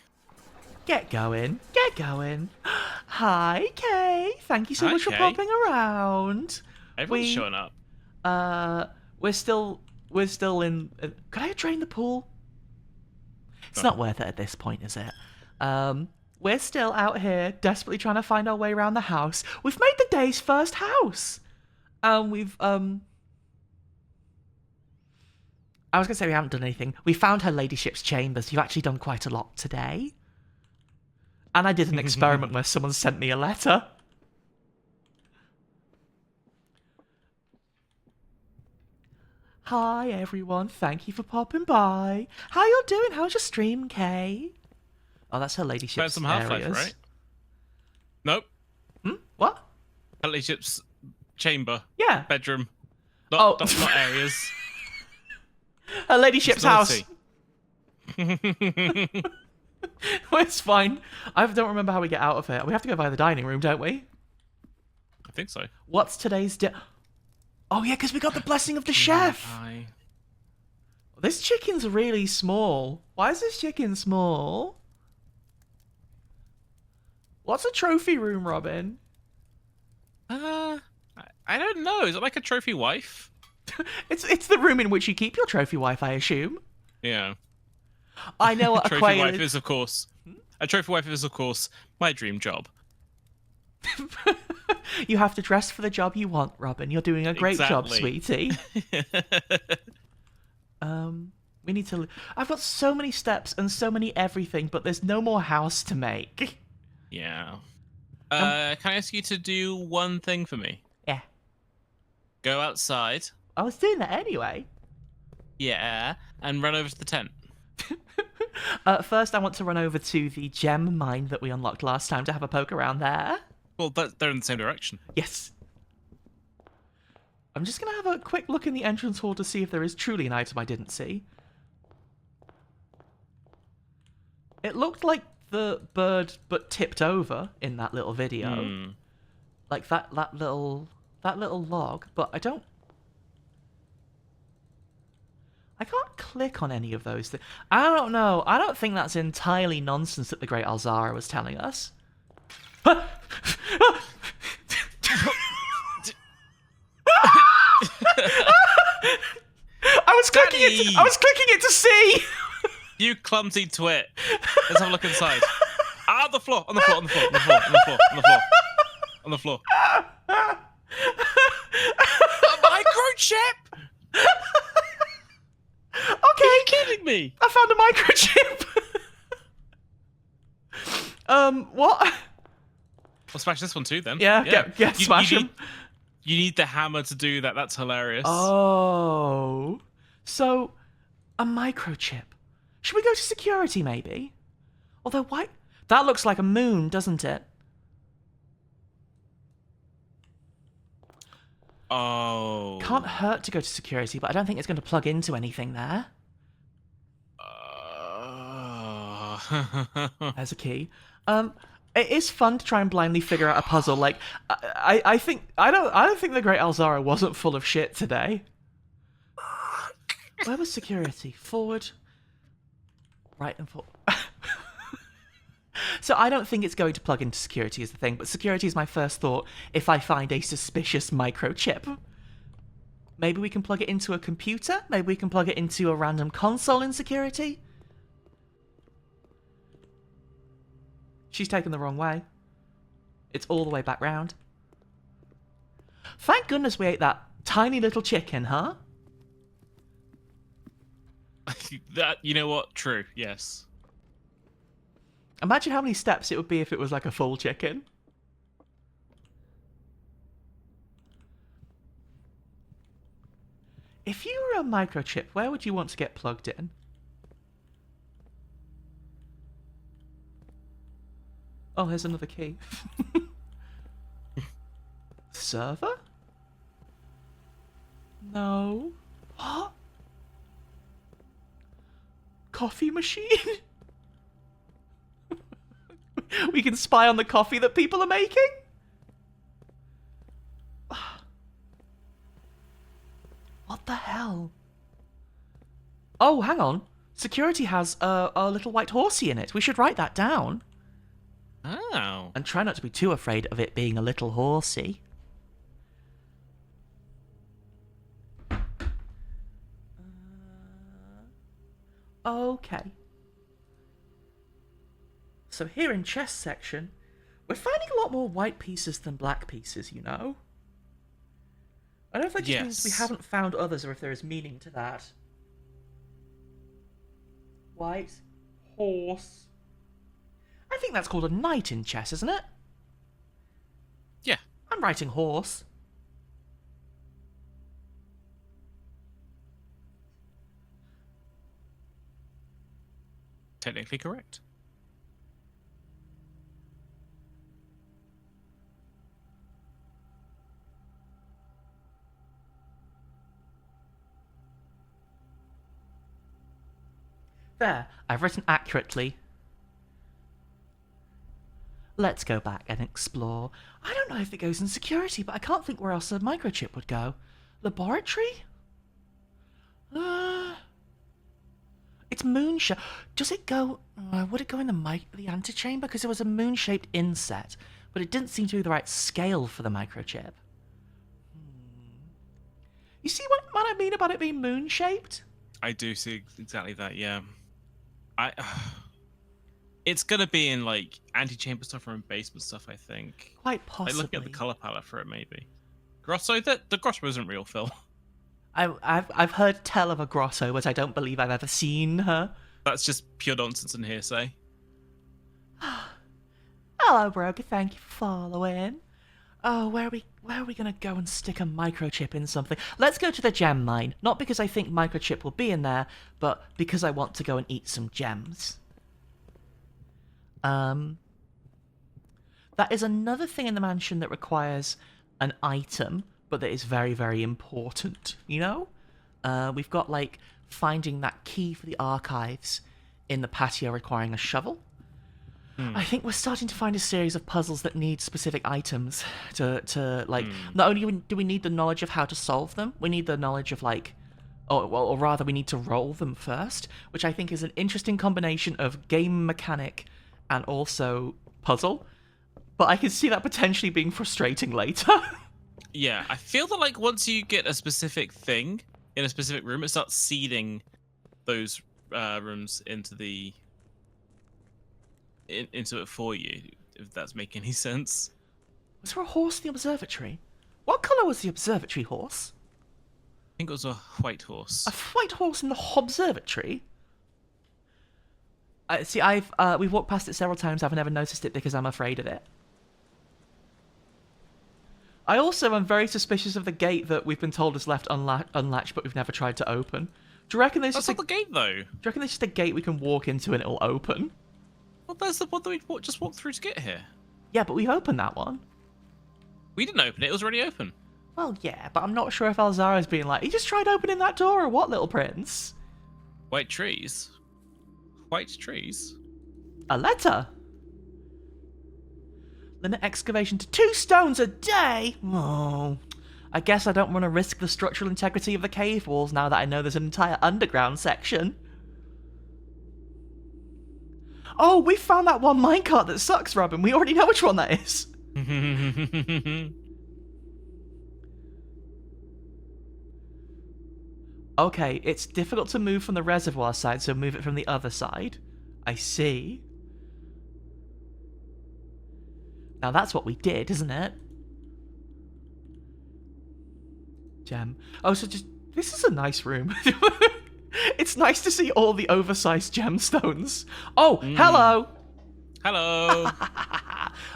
Get going. Get going. Hi, Kay. Thank you so Hi, much for Kay. popping around. Everyone's showing up. We're still in... could I drain the pool? It's not worth it at this point, is it? We're still out here desperately trying to find our way around the house. We've made the day's first house. We've, I was going to say we haven't done anything. We found her ladyship's chambers. You've actually done quite a lot today. And I did an experiment where someone sent me a letter. Hi, everyone. Thank you for popping by. How you doing? How's your stream, Kay? Oh, that's her ladyship's Found some Half-Life, areas. right? Nope. What? Her ladyship's chamber. Yeah. Bedroom. Oh. Not areas. Her ladyship's house. Facility. Well, it's fine. I don't remember how we get out of here. We have to go by the dining room, don't we? I think so. What's today's Oh, yeah, because we got the blessing of the chef. Hi. This chicken's really small. Why is this chicken small? What's a trophy room, Robin? I don't know. Is it like a trophy wife? It's the room in which you keep your trophy wife, I assume. Yeah. I know what a Trophy quail wife is, of course. A trophy wife is, of course, my dream job. You have to dress for the job you want, Robin. You're doing a great job, Exactly. sweetie. We need to... I've got so many steps and so many everything, but there's no more house to make. Yeah. Can I ask you to do one thing for me? Yeah. Go outside. I was doing that anyway. Yeah. And run over to the tent. First, I want to run over to the gem mine that we unlocked last time to have a poke around there. Well, they're in the same direction. Yes. I'm just going to have a quick look in the entrance hall to see if there is truly an item I didn't see. It looked like the bird, but tipped over in that little video. Like that little log, but I can't click on any of those things. I don't know. I don't think that's entirely nonsense that the Great Alzara was telling us. I was clicking it. I was clicking it to see. You clumsy twit. Let's have a look inside. Ah, on the floor. On the floor. On the floor. On the floor. On the floor. On the floor. On the floor. A microchip. Okay. Are you kidding me? I found a microchip. What? We'll smash this one too then. Yeah. Get smash him. You need the hammer to do that. That's hilarious. Oh. So, a microchip. Should we go to security, maybe? Although, why? That looks like a moon, doesn't it? Oh. Can't hurt to go to security, but I don't think it's going to plug into anything there. There's a key. It is fun to try and blindly figure out a puzzle. Like, I don't think the Great Alzara wasn't full of shit today. Where was security? Forward, right, and forward. So I don't think it's going to plug into security is the thing, but security is my first thought if I find a suspicious microchip. Maybe we can plug it into a computer? Maybe we can plug it into a random console in security? She's taken the wrong way. It's all the way back round. Thank goodness we ate that tiny little chicken, huh? That, you know what? True, yes. Imagine how many steps it would be if it was like a full chicken. If you were a microchip, where would you want to get plugged in? Oh, here's another key. Server? No. What? Coffee machine? We can spy on the coffee that people are making? What the hell? Oh, hang on. Security has a little white horsey in it. We should write that down. Oh. And try not to be too afraid of it being a little horsey. Okay. So here in chest section, we're finding a lot more white pieces than black pieces, you know? I don't know if that just means we haven't found others or if there is meaning to that. White horse. I think that's called a knight in chess, isn't it? Yeah. I'm writing horse. Technically correct. There, I've written accurately. Let's go back and explore. I don't know if it goes in security, but I can't think where else a microchip would go. Laboratory? It's moon-shaped. Does it go... would it go in the antechamber? Because there was a moon-shaped inset, but it didn't seem to be the right scale for the microchip. You see what I mean about it being moon-shaped? I do see exactly that, yeah. It's gonna be in like antechamber stuff or in basement stuff, I think. Quite possibly. Like, look at the color palette for it, maybe. Grosso, the Grosso isn't real, Phil. I've heard tell of a Grosso, but I don't believe I've ever seen her. That's just pure nonsense and hearsay. Hello, Broker. Thank you for following. Oh, where are we gonna go and stick a microchip in something? Let's go to the gem mine. Not because I think microchip will be in there, but because I want to go and eat some gems. That is another thing in the mansion that requires an item, but that is very, very important, you know? We've got, like, finding that key for the archives in the patio requiring a shovel. I think we're starting to find a series of puzzles that need specific items to like, not only do we need the knowledge of how to solve them, we need the knowledge of, like, or rather we need to roll them first, which I think is an interesting combination of game mechanic and also puzzle. But I can see that potentially being frustrating later. Yeah, I feel that, like, once you get a specific thing in a specific room, it starts seeding those rooms into the into it for you, if that's making any sense. Was there a horse in the observatory? What colour was the observatory horse? I think it was a white horse. A white horse in the observatory? See, we've walked past it several times. I've never noticed it because I'm afraid of it. I also am very suspicious of the gate that we've been told is left unlatched, but we've never tried to open. Do you reckon there's That's just not the gate, though. Do you reckon there's just a gate we can walk into and it'll open? Well, there's the one that we just walked through to get here. Yeah, but we've opened that one. We didn't open it. It was already open. Well, yeah, but I'm not sure if Alzara's being like, he just tried opening that door or what, little prince? White trees. White trees. A letter? Limit excavation to 2 stones a day? Oh, I guess I don't want to risk the structural integrity of the cave walls now that I know there's an entire underground section. Oh, we found that one minecart that sucks, Robin. We already know which one that is. Okay, it's difficult to move from the reservoir side, so move it from the other side. I see. Now that's what we did, isn't it? Gem. Oh, so just... This is a nice room. It's nice to see all the oversized gemstones. Oh, hello! Hello!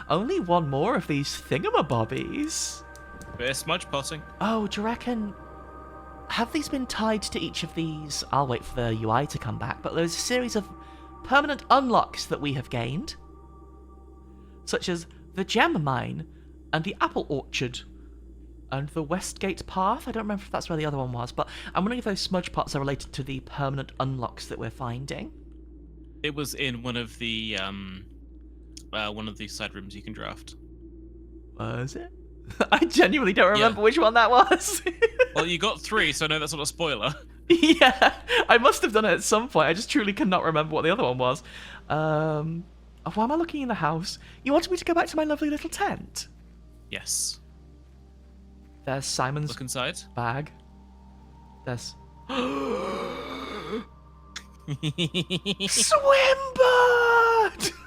Only one more of these thingamabobbies. Bit of smudge potting. Oh, do you reckon... Have these been tied to each of these? I'll wait for the UI to come back, but there's a series of permanent unlocks that we have gained, such as the gem mine, and the apple orchard, and the Westgate Path. I don't remember if that's where the other one was, but I'm wondering if those smudge pots are related to the permanent unlocks that we're finding. It was in one of the side rooms you can draft. Was it? I genuinely don't remember which one that was. Well, you got 3, so no, that's not a spoiler. Yeah, I must have done it at some point. I just truly cannot remember what the other one was. Why am I looking in the house? You wanted me to go back to my lovely little tent? Yes. There's Simon's Look inside. bag. There's... Swimbird!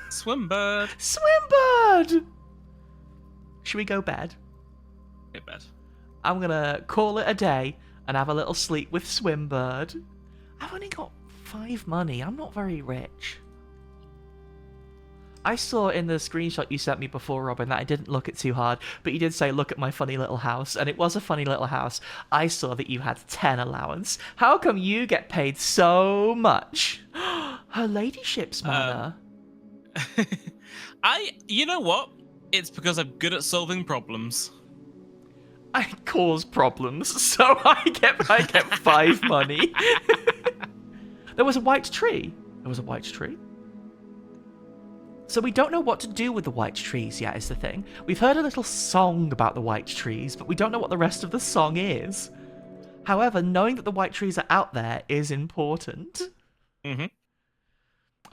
Swimbird. Swimbird! Should we go bed? Get bed. I'm gonna call it a day and have a little sleep with Swimbird. I've only got 5 money. I'm not very rich. I saw in the screenshot you sent me before, Robin, that I didn't look it too hard, but you did say, look at my funny little house, and it was a funny little house. I saw that you had 10 allowance. How come you get paid so much? Her ladyship's manner. You know what? It's because I'm good at solving problems. I cause problems, so I get 5 money. There was a white tree. There was a white tree. So we don't know what to do with the white trees yet, is the thing. We've heard a little song about the white trees, but we don't know what the rest of the song is. However, knowing that the white trees are out there is important. Mm-hmm.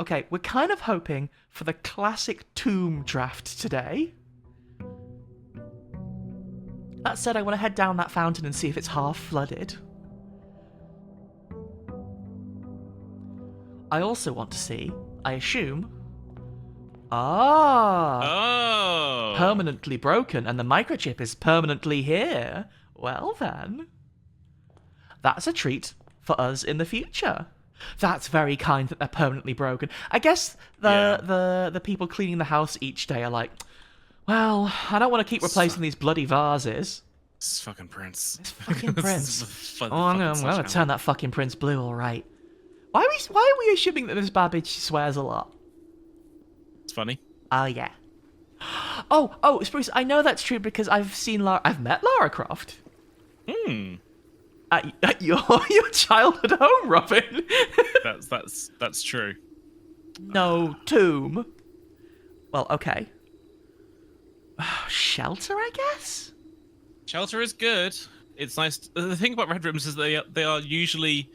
Okay, we're kind of hoping for the classic tomb draft today. That said, I want to head down that fountain and see if it's half flooded. I also want to see, I assume... Oh! Permanently broken, and the microchip is permanently here. Well then. that's a treat for us in the future. That's very kind that they're permanently broken. I guess the people cleaning the house each day are like, well, I don't want to keep replacing these bloody vases. This fucking Prince. This fucking Prince. Fucking I'm gonna turn that fucking Prince blue, all right. Why are we assuming that this bad bitch swears a lot? It's funny. Oh yeah. Oh, Spruce, I know that's true because I've met Lara Croft. At your childhood home, Robin. That's true. No tomb. Well, okay. Shelter, I guess. Shelter is good. It's nice. The thing about red rooms is they are usually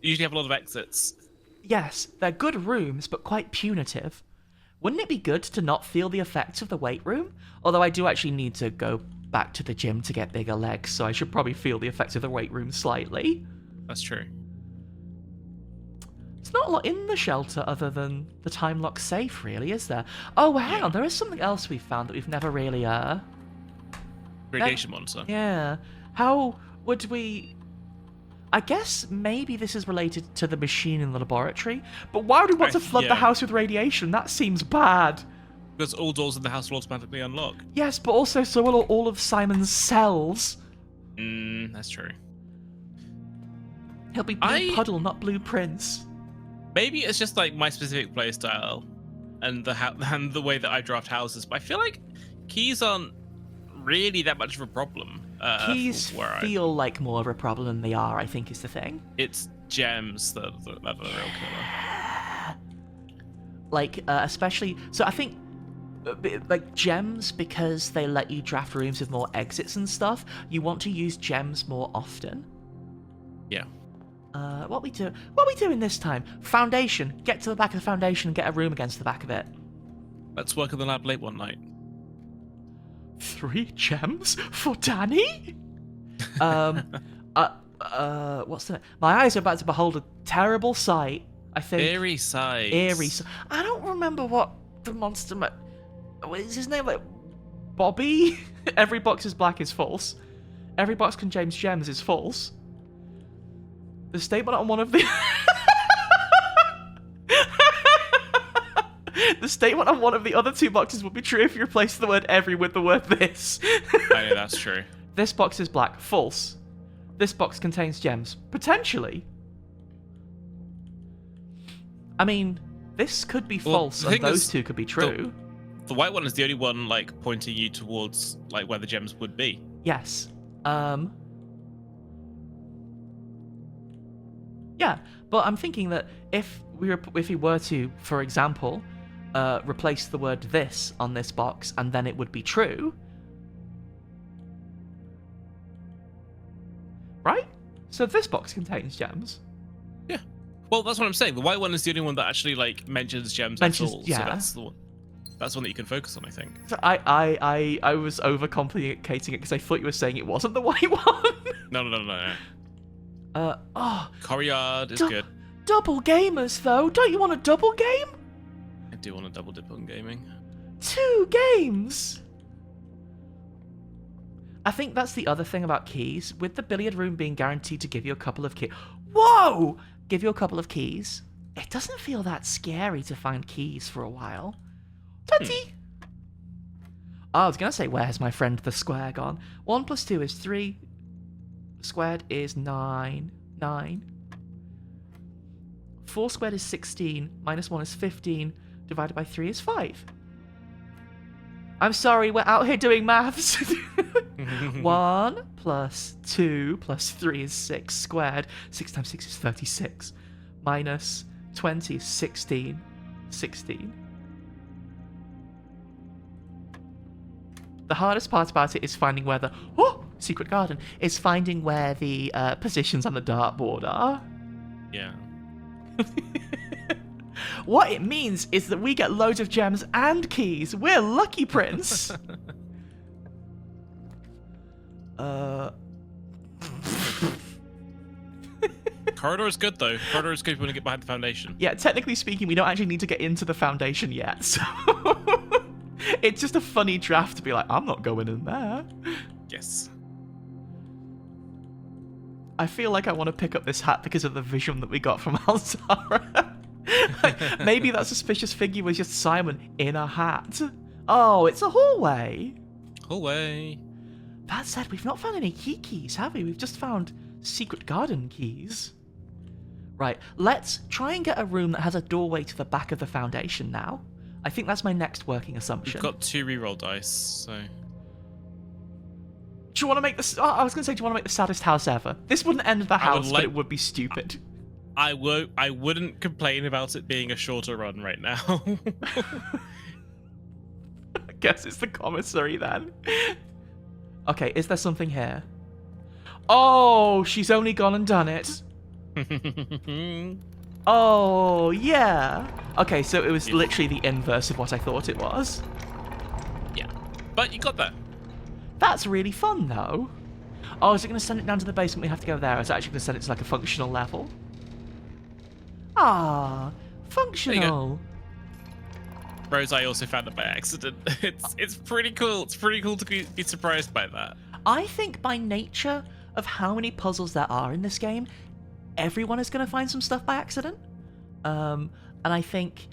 have a lot of exits. Yes, they're good rooms, but quite punitive. Wouldn't it be good to not feel the effects of the weight room? Although I do actually need to go back to the gym to get bigger legs, so I should probably feel the effects of the weight room slightly. That's true. There's not a lot in the shelter other than the time lock safe, really, is there? Oh, well, hang on, there is something else we've found that we've never really, Radiation monitor. Yeah. How would we... I guess maybe this is related to the machine in the laboratory, but why would we want to flood the house with radiation? That seems bad. Because all doors in the house will automatically unlock. Yes, but also so will all of Simon's cells. That's true. He'll be Blue Puddle, not Blue Prince. Maybe it's just like my specific playstyle and the way that I draft houses, but I feel like keys aren't really that much of a problem. Keys feel like more of a problem than they are, I think, is the thing. It's gems that are the real killer. Like, especially... So I think, like, gems, because they let you draft rooms with more exits and stuff, you want to use gems more often. Yeah. What we doing this time? Foundation. Get to the back of the foundation and get a room against the back of it. Let's work in the lab late one night. 3 gems for Danny? What's the... My eyes are about to behold a terrible sight, I think. Eerie sight. I don't remember what the monster... What is his name? Like, Bobby? Every box is black is false. Every box contains gems is false. The statement on one of the... The statement on one of the other 2 boxes would be true if you replace the word every with the word this. Yeah, that's true. This box is black. False. This box contains gems. Potentially. I mean, this could be false, and those 2 could be true. The white one is the only one, like, pointing you towards, like, where the gems would be. Yes. Yeah, but I'm thinking that if we were to, for example, replace the word this on this box, and then it would be true. Right? So this box contains gems. Yeah. Well, that's what I'm saying. The white one is the only one that actually, like, mentions gems at all. Yeah. So that's the one. That's one that you can focus on, I think. So I was overcomplicating it because I thought you were saying it wasn't the white one. No. Oh. Coryard is good. Double gamers, though. Don't you want a double game? I do want a double dip on gaming. 2 games. I think that's the other thing about keys. With the billiard room being guaranteed to give you a couple of keys. Whoa! Give you a couple of keys. It doesn't feel that scary to find keys for a while. 20! Oh, I was going to say, where's my friend the square gone? 1 + 2 is 3. Squared is 9. 9. 4 squared is 16. Minus 1 is 15. Divided by 3 is 5. I'm sorry, we're out here doing maths. 1 + 2 + 3 is 6 squared. 6 times 6 is 36. Minus 20 is 16. 16. The hardest part about it is finding where the... Oh! Secret garden. Is finding where the positions on the dartboard are. Yeah. What it means is that we get loads of gems and keys. We're lucky, Prince. Corridor is good, though. Corridor is good if you want to get behind the foundation. Yeah, technically speaking, we don't actually need to get into the foundation yet, so... It's just a funny draft to be like, I'm not going in there. Yes. I feel like I want to pick up this hat because of the vision that we got from Alzara. Like, maybe that suspicious figure was just Simon in a hat. Oh, it's a hallway. Hallway. That said, we've not found any key keys, have we? We've just found secret garden keys. Right, let's try and get a room that has a doorway to the back of the foundation now. I think that's my next working assumption. We've got 2 reroll dice, so... Do you want to make this? I was going to say, do you want to make the saddest house ever? This wouldn't end the house, but it would be stupid. I wouldn't complain about it being a shorter run right now. I guess it's the commissary then. Okay, is there something here? Oh, she's only gone and done it. Oh, yeah. Okay, so it was literally the inverse of what I thought it was. Yeah, but you got that. That's really fun, though. Oh, is it going to send it down to the basement? We have to go there. Or is it actually going to send it to like a functional level? Ah, functional. Rose, I also found it by accident. It's pretty cool. It's pretty cool to be surprised by that. I think by nature of how many puzzles there are in this game, everyone is going to find some stuff by accident. And I think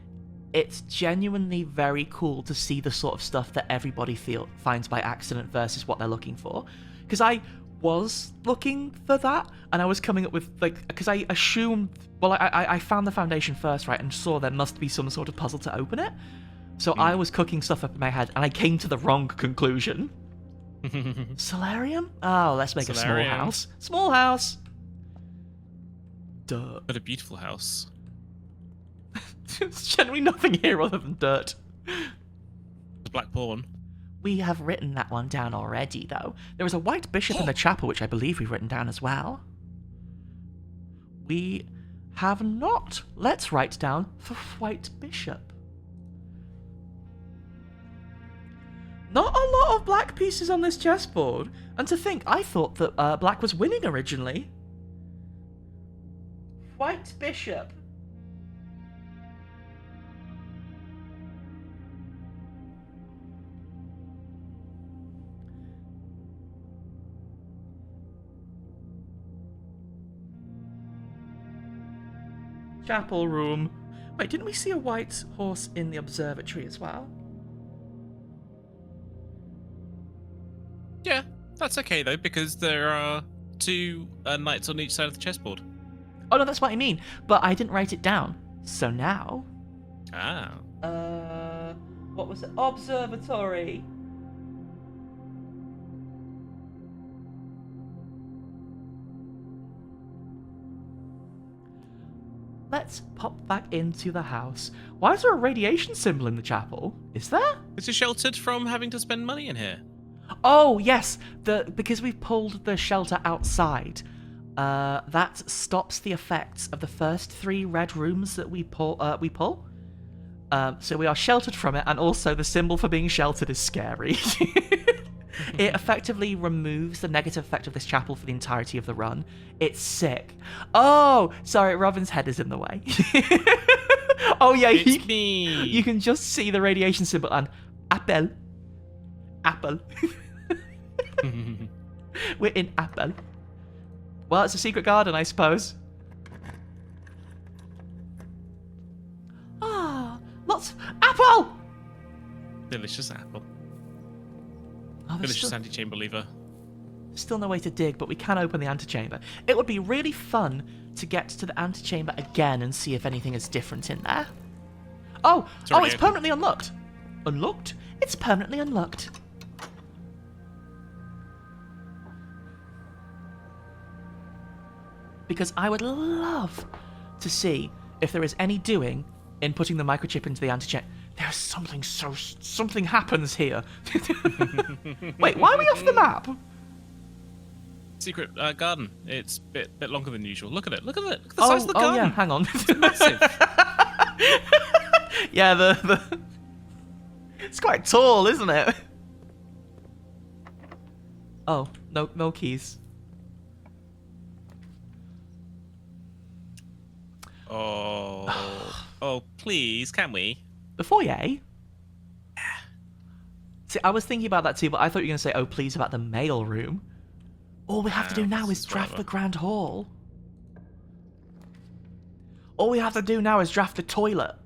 it's genuinely very cool to see the sort of stuff that everybody finds by accident versus what they're looking for. Because I was looking for that, and I was coming up with, like, because I assumed, well, I found the foundation first, right, and saw there must be some sort of puzzle to open it. So I was cooking stuff up in my head, and I came to the wrong conclusion. Solarium? Oh, let's make a small house. Small house! Dirt. But a beautiful house. There's generally nothing here other than dirt. The Black Pawn. We have written that one down already, though. There is a white bishop in the chapel, which I believe we've written down as well. We have not. Let's write down the white bishop. Not a lot of black pieces on this chessboard. And to think, I thought that black was winning originally. White bishop. Chapel room. Wait, didn't we see a white horse in the observatory as well? Yeah, that's okay though, because there are 2 knights on each side of the chessboard. Oh no, that's what I mean. But I didn't write it down. So now... Ah. What was it? Observatory. Let's pop back into the house. Why is there a radiation symbol in the chapel? Is there? Is it sheltered from having to spend money in here? Oh, yes. Because we've pulled the shelter outside, that stops the effects of the first 3 red rooms that we pull. So we are sheltered from it, and also the symbol for being sheltered is scary. It effectively removes the negative effect of this chapel for the entirety of the run. It's sick. Oh, sorry, Robin's head is in the way. Oh yeah, It's me. You can just see the radiation symbol and apple. Apple. We're in apple. Well, it's a secret garden, I suppose. Ah, lots. Apple! Delicious apple. Oh, there's Delicious antechamber lever. still no way to dig, but we can open the antechamber. It would be really fun to get to the antechamber again and see if anything is different in there. Oh, it's permanently unlocked. Unlocked? It's permanently unlocked. Because I would love to see if there is any doing in putting the microchip into the antechamber. There's something happens here. Wait, why are we off the map? Secret garden. It's a bit longer than usual. Look at it. Look at it. Look at the size of the garden. Oh yeah, hang on. It's massive. Yeah, the it's quite tall, isn't it? Oh, no keys. Oh, please, can we? The foyer? See, I was thinking about that too, but I thought you were going to say, oh, please, about the mail room. All we have to do now is draft the Grand Hall. All we have to do now is draft the toilet.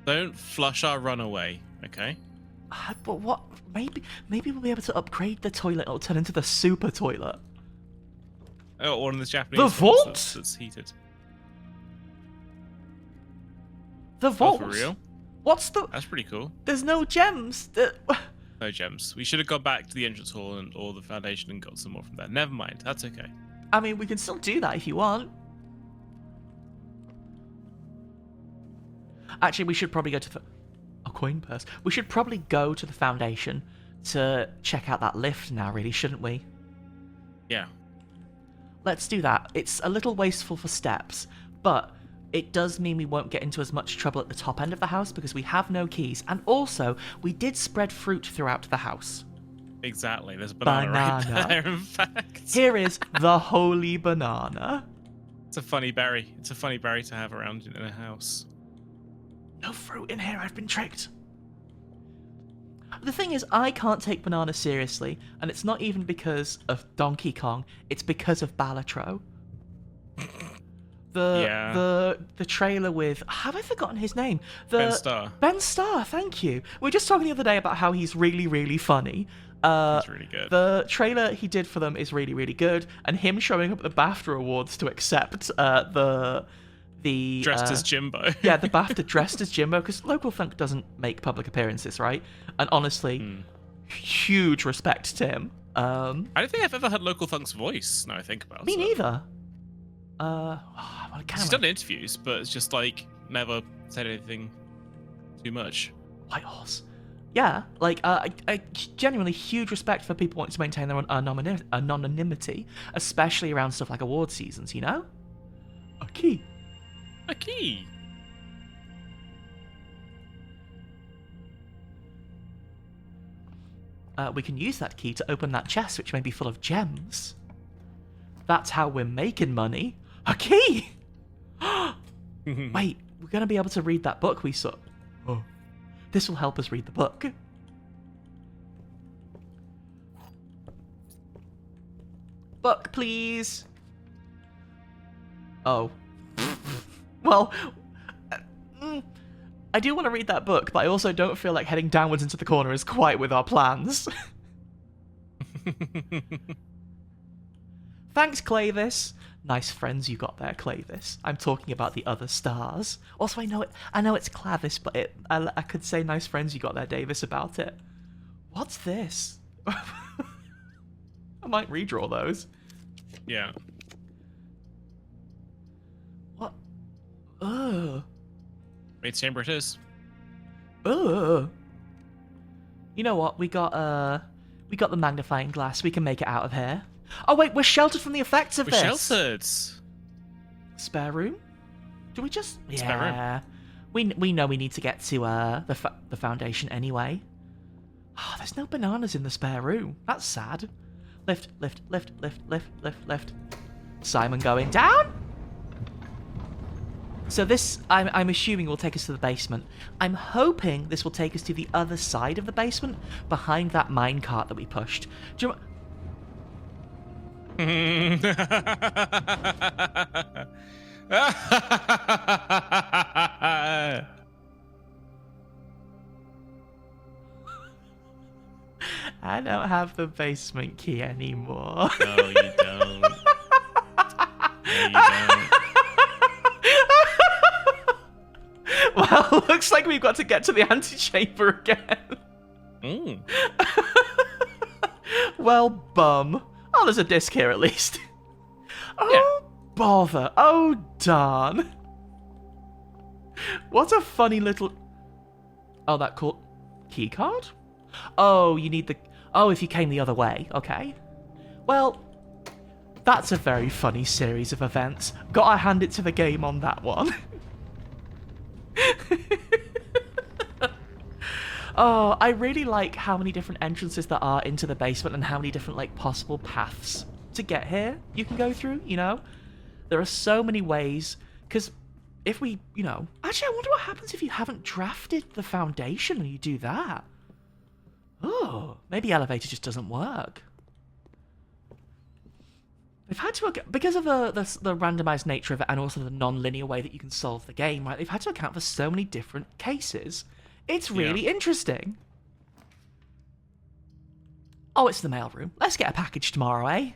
Don't flush our runaway, okay? But what? Maybe we'll be able to upgrade the toilet. It'll turn into the super toilet. Oh, one of the Japanese. The vault? That's heated. The vault. Oh, for real? What's the? That's pretty cool. There's no gems. No gems. We should have gone back to the entrance hall or the foundation and got some more from there. Never mind. That's okay. I mean, we can still do that if you want. Actually, we should probably go to the... A coin purse. We should probably go to the foundation to check out that lift now, really, shouldn't we? Yeah. Let's do that. It's a little wasteful for steps, but it does mean we won't get into as much trouble at the top end of the house because we have no keys. And also, we did spread fruit throughout the house. Exactly. There's a banana right there, in fact. Here is the holy banana. It's a funny berry. It's a funny berry to have around in a house. No fruit in here, I've been tricked. The thing is, I can't take bananas seriously, and it's not even because of Donkey Kong, it's because of Balatro. The trailer with... Have I forgotten his name? Ben Starr. Ben Starr, thank you. We were just talking the other day about how he's really, really funny. That's really good. The trailer he did for them is really, really good, and him showing up at the BAFTA Awards to accept the dressed as Jimbo. Yeah, the BAFTA dressed as Jimbo, because Local Funk doesn't make public appearances, right? And honestly, huge respect to him. I don't think I've ever heard Local Funk's voice, now I think about it. Me neither. He's done interviews, but it's just like never said anything too much. White Horse. Yeah, like, I genuinely huge respect for people wanting to maintain their own anonymity, especially around stuff like award seasons, you know? A key. A key. We can use that key to open that chest, which may be full of gems. That's how we're making money. A key! Wait, we're going to be able to read that book we saw. Oh. This will help us read the book. Book, please. Oh. Well, I do want to read that book, but I also don't feel like heading downwards into the corner is quite with our plans. Thanks, Clavis. Nice friends you got there, Clavis. I'm talking about the other stars. Also, I know it's Clavis, but I could say nice friends you got there, Davis, about it. What's this? I might redraw those. Yeah. What? Ugh. Maid's chamber it is. Ugh. You know what? We got the magnifying glass. We can make it out of here. Oh wait, we're sheltered from the effects of this. We're sheltered. Spare room? Do we just? Spare Yeah. We know we need to get to the foundation anyway. Oh, there's no bananas in the spare room. That's sad. Lift, lift, lift, lift, lift, lift, lift. Simon going down. So this, I'm assuming, will take us to the basement. I'm hoping this will take us to the other side of the basement, behind that minecart that we pushed. Do you I don't have the basement key anymore. No, you don't. No, you don't. Well, looks like we've got to get to the antechamber again. Well, bum. Oh, there's a disc here at least. Oh, yeah. Bother. Oh, darn. What a funny little... Oh, that cool... Key card? Oh, you need the... Oh, if you came the other way. Okay. Well, that's a very funny series of events. Gotta hand it to the game on that one. Oh, I really like how many different entrances there are into the basement and how many different, like, possible paths to get here you can go through, you know? There are so many ways, because if we, you know... Actually, I wonder what happens if you haven't drafted the foundation and you do that. Oh, maybe elevator just doesn't work. They've had to, because of the randomized nature of it and also the non-linear way that you can solve the game, right? They've had to account for so many different cases. It's really interesting. Oh, it's the mailroom. Let's get a package tomorrow, eh?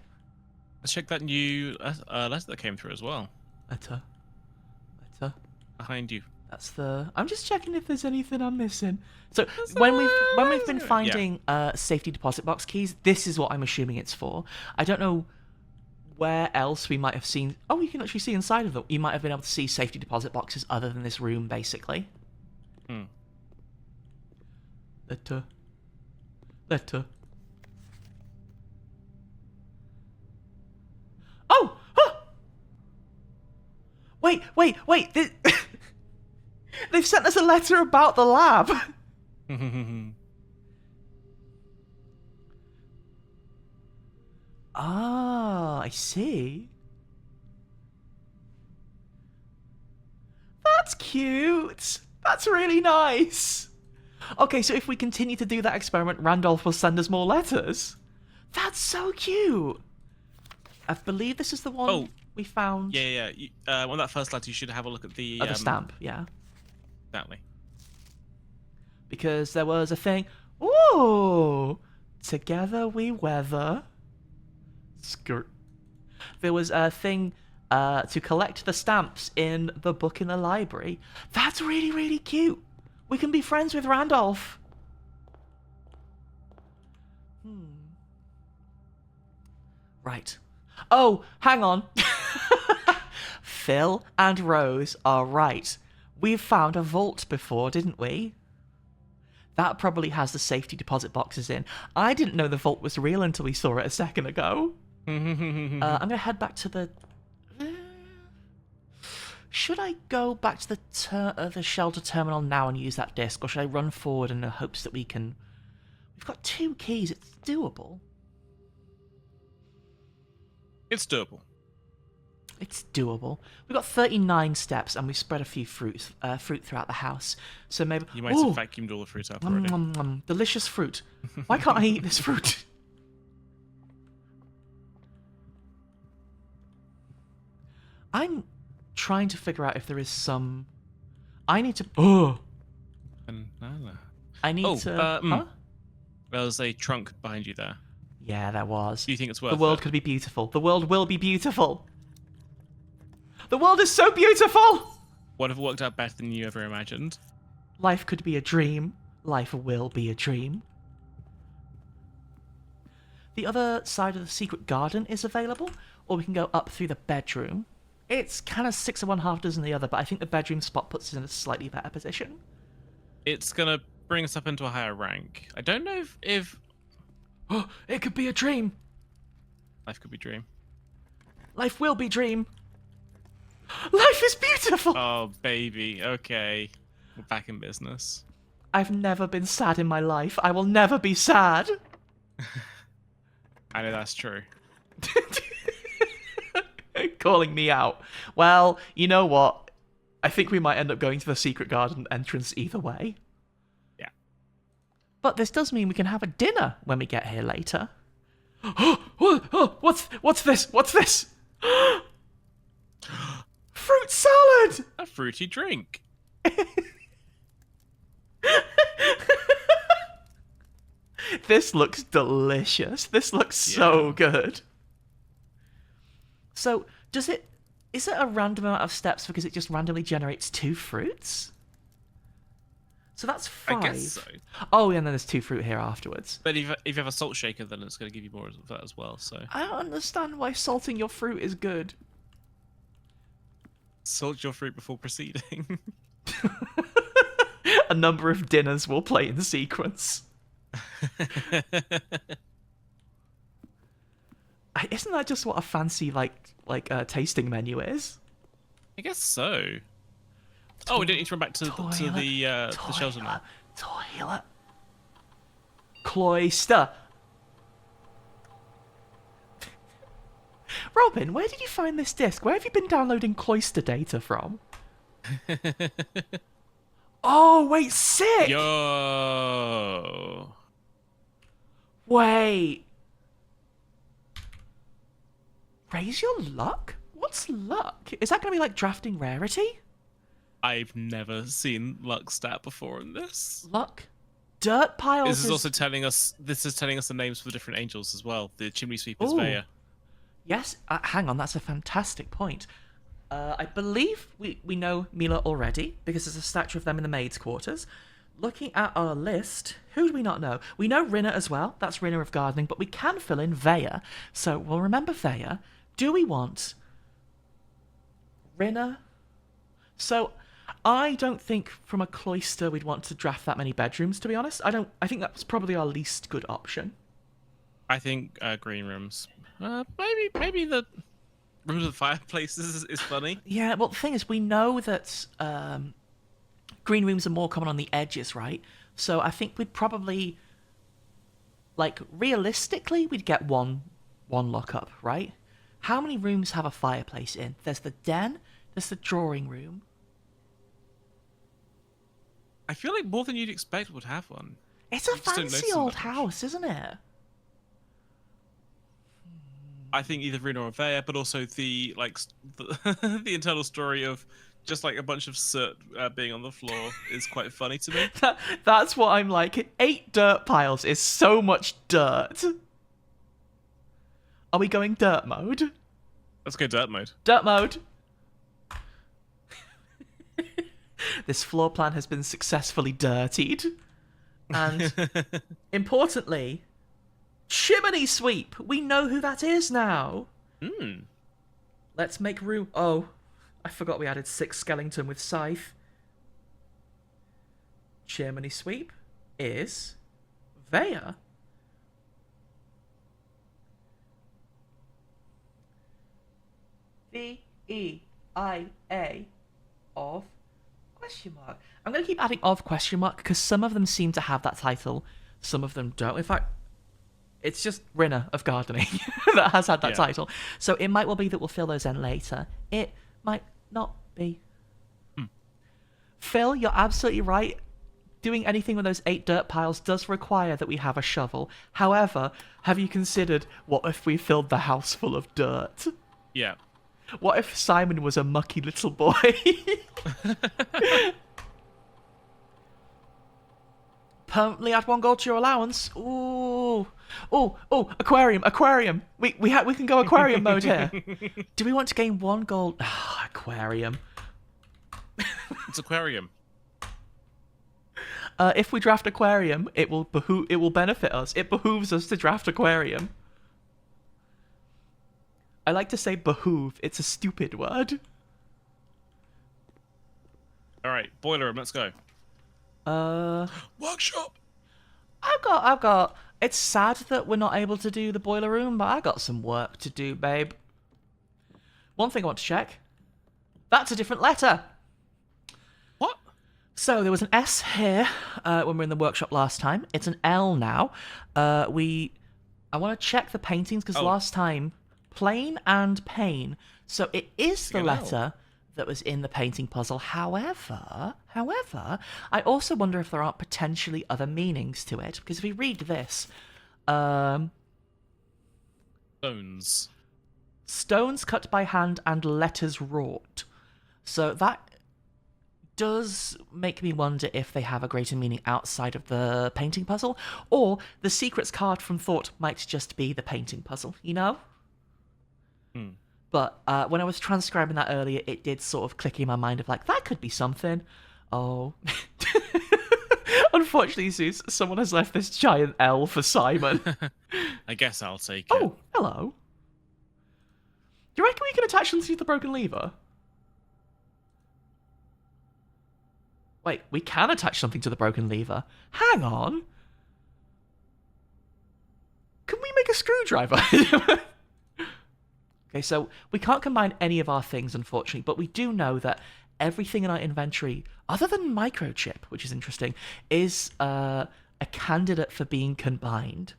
Let's check that new letter that came through as well. Letter. Behind you. That's the. I'm just checking if there's anything I'm missing. So when we've been finding safety deposit box keys, this is what I'm assuming it's for. I don't know where else we might have seen. Oh, you can actually see inside of them. You might have been able to see safety deposit boxes other than this room, basically. Letter. Oh! Huh! Wait! They've sent us a letter about the lab. Ah, I see. That's cute. That's really nice. Okay, so if we continue to do that experiment, Randolph will send us more letters. That's so cute. I believe this is the one we found. Yeah. On that first letter, you should have a look at the stamp, yeah. Exactly. Because there was a thing. Ooh! Together we weather. Skirt. There was a thing to collect the stamps in the book in the library. That's really, really cute. We can be friends with Randolph. Right. Oh, hang on. Phil and Rose are right. We've found a vault before, didn't we? That probably has the safety deposit boxes in. I didn't know the vault was real until we saw it a second ago. I'm going to head back to the... Should I go back to the shelter terminal now and use that disc, or should I run forward in the hopes that we can... We've got 2 keys, it's doable. It's doable. It's doable. We've got 39 steps, and we've spread a few fruit throughout the house. So maybe... You might have vacuumed all the fruit up already. Delicious fruit. Why can't I eat this fruit? I'm trying to figure out if there is some... I need to... I need to... Huh? There's a trunk behind you there. Yeah, there was. Do you think it's worth it? The world could be beautiful. The world will be beautiful. The world is so beautiful! What if it worked out better than you ever imagined? Life could be a dream. Life will be a dream. The other side of the secret garden is available, or we can go up through the bedroom. It's kind of 6 of one, half dozen the other, but I think the bedroom spot puts us in a slightly better position. It's gonna bring us up into a higher rank. I don't know if... Oh, it could be a dream. Life could be dream. Life will be dream. Life is beautiful! Oh, baby. Okay. We're back in business. I've never been sad in my life. I will never be sad. I know that's true. Calling me out. Well, you know what? I think we might end up going to the secret garden entrance either way. Yeah. But this does mean we can have a dinner when we get here later. What's this? What's this? Fruit salad! A fruity drink. This looks delicious. This looks so good. So, is it a random amount of steps because it just randomly generates 2 fruits? So that's 5. I guess so. Oh, and then there's 2 fruit here afterwards. But if you have a salt shaker, then it's going to give you more of that as well, so... I don't understand why salting your fruit is good. Salt your fruit before proceeding. A number of dinners will play in sequence. Isn't that just what a fancy tasting menu is? I guess so. Oh, we don't need to run back to the shelter now. Toilet. Cloister. Robin, where did you find this disc? Where have you been downloading cloister data from? Oh, wait, sick! Yo. Wait. Raise your luck? What's luck? Is that going to be like drafting rarity? I've never seen luck stat before in this. Luck? Dirt piles This is also telling us. This is telling us the names for the different angels as well. The chimney sweep is Ooh. Vaya. Yes, hang on, that's a fantastic point. I believe we know Mila already, because there's a statue of them in the maids' quarters. Looking at our list, who do we not know? We know Rinna as well, that's Rinna of Gardening, but we can fill in Vaya. So we'll remember Vaya. Do we want Rinna? So I don't think from a cloister we'd want to draft that many bedrooms, to be honest. I think that's probably our least good option. I think green rooms. Maybe the rooms with fireplaces is funny. Yeah, well, the thing is, we know that green rooms are more common on the edges, right? So I think we'd probably, like, realistically, we'd get one lockup, right? How many rooms have a fireplace in? There's the den, there's the drawing room. I feel like more than you'd expect would have one. It's a just don't fancy notice them old that much. house, isn't it? I think either Runa or Vaya, but also the the internal story of just like a bunch of soot being on the floor is quite funny to me. That's what I'm like. 8 dirt piles is so much dirt. Are we going dirt mode? Let's go dirt mode. Dirt mode. This floor plan has been successfully dirtied. And importantly, chimney sweep. We know who that is now. Let's make room. Oh, I forgot we added 6 skeleton with scythe. Chimney sweep is Vaya. V-E-I-A of question mark. I'm going to keep adding of question mark because some of them seem to have that title, some of them don't. In fact, it's just Rinna of Gardening that has had that title. So it might well be that we'll fill those in later. It might not be. Phil, you're absolutely right. Doing anything with those 8 dirt piles does require that we have a shovel. However, have you considered what if we filled the house full of dirt? Yeah. What if Simon was a mucky little boy? Permanently add 1 gold to your allowance. Ooh. Oh, aquarium. We can go aquarium mode here. Do we want to gain 1 gold? Aquarium. It's aquarium. If we draft aquarium, it will benefit us. It behooves us to draft aquarium. I like to say behoove. It's a stupid word. All right, boiler room. Let's go. Workshop. I've got. It's sad that we're not able to do the boiler room, but I got some work to do, babe. One thing I want to check. That's a different letter. What? So there was an S here when we were in the workshop last time. It's an L now. I want to check the paintings because last time, plain and pain. So it is the letter that was in the painting puzzle. However, I also wonder if there aren't potentially other meanings to it. Because if we read this, Stones. Stones cut by hand and letters wrought. So that does make me wonder if they have a greater meaning outside of the painting puzzle, or the secrets card from Thought might just be the painting puzzle, you know? But when I was transcribing that earlier, it did sort of click in my mind of like, that could be something. Oh. Unfortunately, Zeus, someone has left this giant L for Simon. I guess I'll take it. Oh, hello. Do you reckon we can attach them to the broken lever? Wait, we can attach something to the broken lever. Hang on. Can we make a screwdriver? Okay, so we can't combine any of our things, unfortunately, but we do know that everything in our inventory, other than microchip, which is interesting, is a candidate for being combined.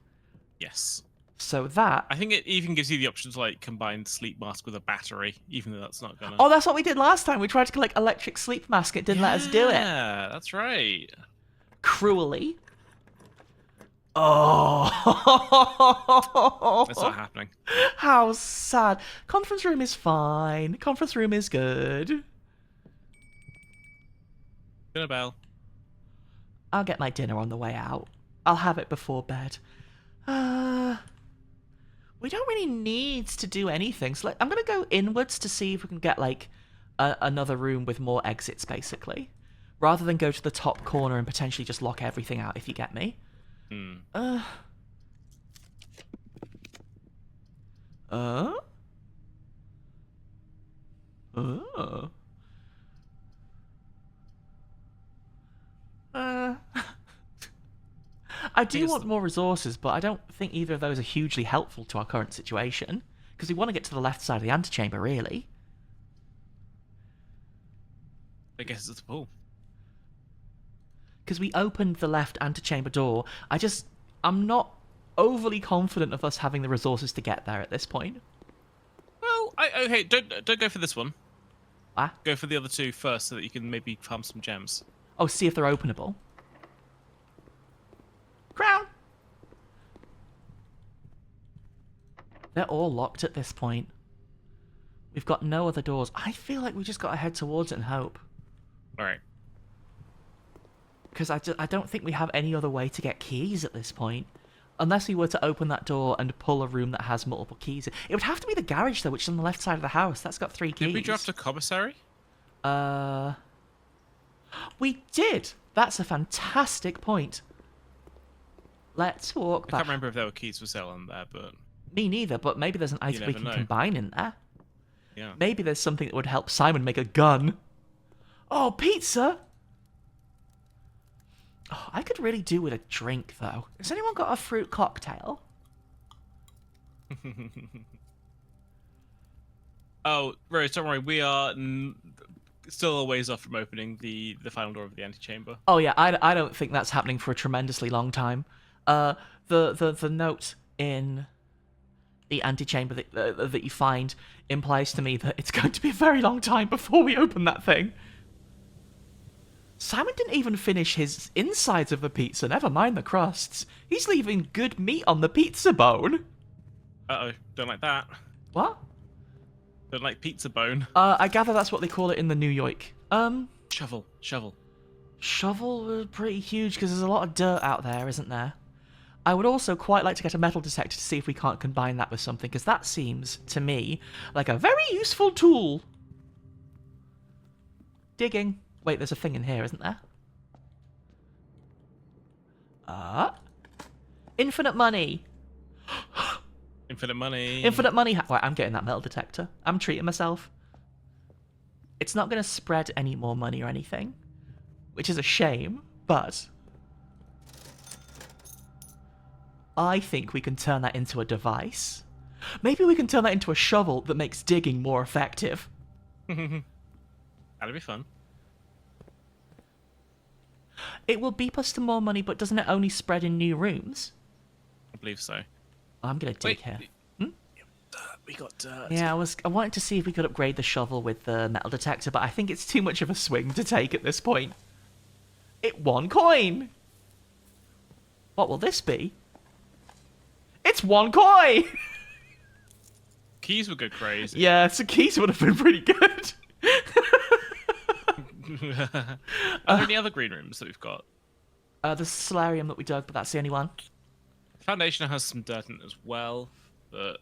Yes. So that... I think it even gives you the option to like combine sleep mask with a battery, even though that's not gonna... Oh, that's what we did last time. We tried to collect electric sleep mask. It didn't let us do it. Yeah, that's right. Cruelly. That's not Oh, happening. how sad. Conference room is fine. Conference room is good. Dinner bell. I'll get my dinner on the way out. I'll have it before bed. We don't really need to do anything. So I'm going to go inwards to see if we can get, like, another room with more exits, basically. Rather than go to the top corner and potentially just lock everything out, if you get me. Hmm. Uh... Uh? I do want more resources, but I don't think either of those are hugely helpful to our current situation. Because we want to get to the left side of the antechamber, really. I guess it's a pool. Because we opened the left antechamber door. I'm not overly confident of us having the resources to get there at this point. Well, okay, don't go for this one. Ah? Go for the other two first, so that you can maybe farm some gems. Oh, see if they're openable. Crown! They're all locked at this point. We've got no other doors. I feel like we just got to head towards it and hope. Alright. Because I don't think we have any other way to get keys at this point. Unless we were to open that door and pull a room that has multiple keys. It would have to be the garage, though, which is on the left side of the house. That's got 3 keys. Did we draft a commissary? We did! That's a fantastic point. Let's walk I back. can't remember if there were keys for sale on there, but... Me neither, but maybe there's an item we never can know. combine in there. Yeah. Maybe there's something that would help Simon make a gun. Oh, pizza! Oh, I could really do with a drink, though. Has anyone got a fruit cocktail? Oh, Rose, don't worry. We are still a ways off from opening the final door of the antechamber. Oh yeah, I don't think that's happening for a tremendously long time. The note in the antechamber that you find implies to me that it's going to be a very long time before we open that thing. Simon didn't even finish his insides of the pizza, never mind the crusts. He's leaving good meat on the pizza bone. Uh-oh, don't like that. What? Don't like pizza bone. I gather that's what they call it in the New York. Shovel. Shovel was pretty huge because there's a lot of dirt out there, isn't there? I would also quite like to get a metal detector to see if we can't combine that with something, because that seems, to me, like a very useful tool. Digging. Wait, there's a thing in here, isn't there? Infinite money. Infinite money. Infinite money. Right, I'm getting that metal detector. I'm treating myself. It's not going to spread any more money or anything, which is a shame, but I think we can turn that into a device. Maybe we can turn that into a shovel that makes digging more effective. That'd be fun. It will beep us to more money, but doesn't it only spread in new rooms? I believe so. I'm going to dig Wait, here. we got dirt. Yeah, I wanted to see if we could upgrade the shovel with the metal detector, but I think it's too much of a swing to take at this point. It 1 coin! What will this be? It's 1 coin! Keys would go crazy. Yeah, so keys would have been pretty good. Are there any other green rooms that we've got? The solarium that we dug, but that's the only one. Foundation has some dirt in it as well, but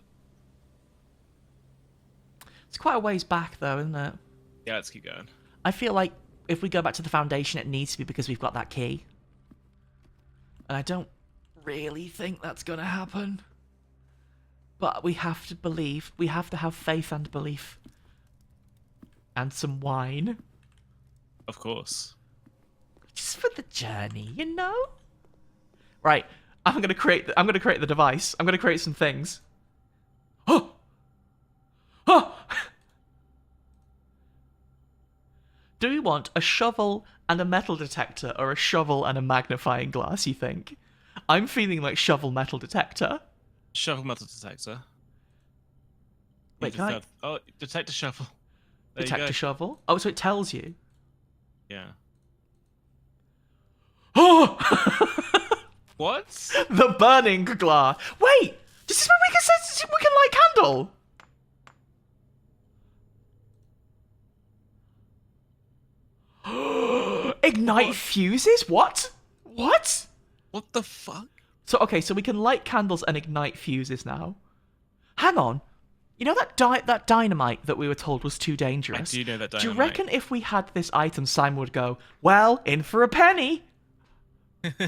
It's quite a ways back, though, isn't it? yeah, let's keep going. I feel like if we go back to the foundation, it needs to be because we've got that key. And I don't really think that's going to happen. But we have to believe. We have to have faith and belief. And some wine. Of course. Just for the journey, you know? Right. I'm gonna create the device. I'm gonna create some things. Oh! Oh! Do we want a shovel and a metal detector, or a shovel and a magnifying glass, you think? I'm feeling like shovel metal detector. Shovel metal detector. Wait, can I... Oh, detect a shovel. There you Detect go. a shovel? Oh, so it tells you. Yeah. Oh! What? The burning glass. Wait, this is where we can light candle. Ignite fuses? What? What? What the fuck? So okay, so we can light candles and ignite fuses now. Hang on. You know that dynamite that we were told was too dangerous? I do know that Do dynamite. you reckon if we had this item, Simon would go, well, in for a penny?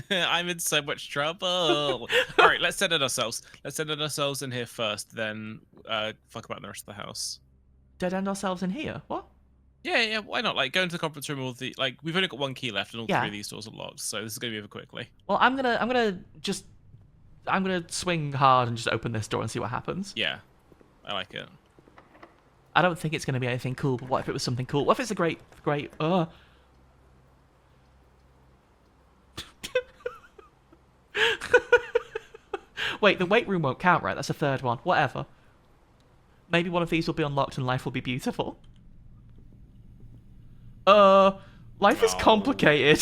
I'm in so much trouble. All right, let's set it ourselves. Let's set it ourselves in here first, then fuck about the rest of the house. Dead end ourselves in here? What? Yeah, why not? Like, go into the conference room. We've only got one key left, and all Yeah. three of these doors are locked. So this is gonna be over quickly. Well, I'm gonna swing hard and just open this door and see what happens. Yeah, I like it. I don't think it's gonna be anything cool, but what if it was something cool? What if it's a great. Wait, the weight room won't count, right? That's a third one. Whatever. Maybe one of these will be unlocked and life will be beautiful. Life is complicated.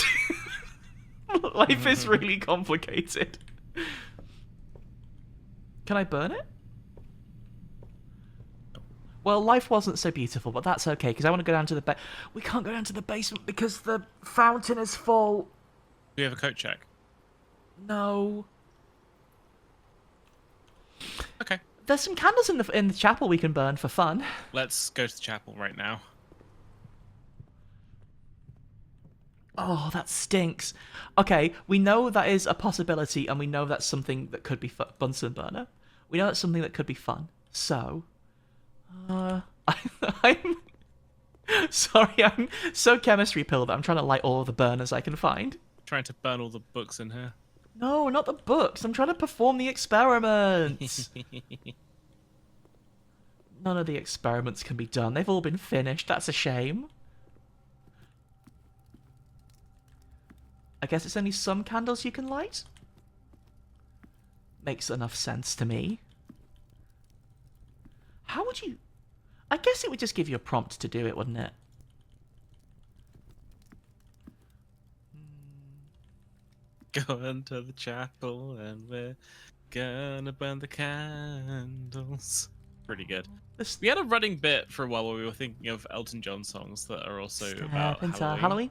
Life is really complicated. Can I burn it? Well, life wasn't so beautiful, but that's okay, because I want to go down to the we can't go down to the basement because the fountain is full. Do we have a coat check? No. Okay. There's some candles in the chapel we can burn for fun. Let's go to the chapel right now. Oh, that stinks. Okay, we know that is a possibility, and we know that's something that could be Bunsen burner. We know that's something that could be fun. So, I'm sorry, I'm so chemistry pilled that I'm trying to light all of the burners I can find. Trying to burn all the books in here. No, not the books. I'm trying to perform the experiments. None of the experiments can be done. They've all been finished. That's a shame. I guess it's only some candles you can light? Makes enough sense to me. How would you... I guess it would just give you a prompt to do it, wouldn't it? Go into the chapel and we're gonna burn the candles. Pretty good. We had a running bit for a while where we were thinking of Elton John songs that are also about Halloween.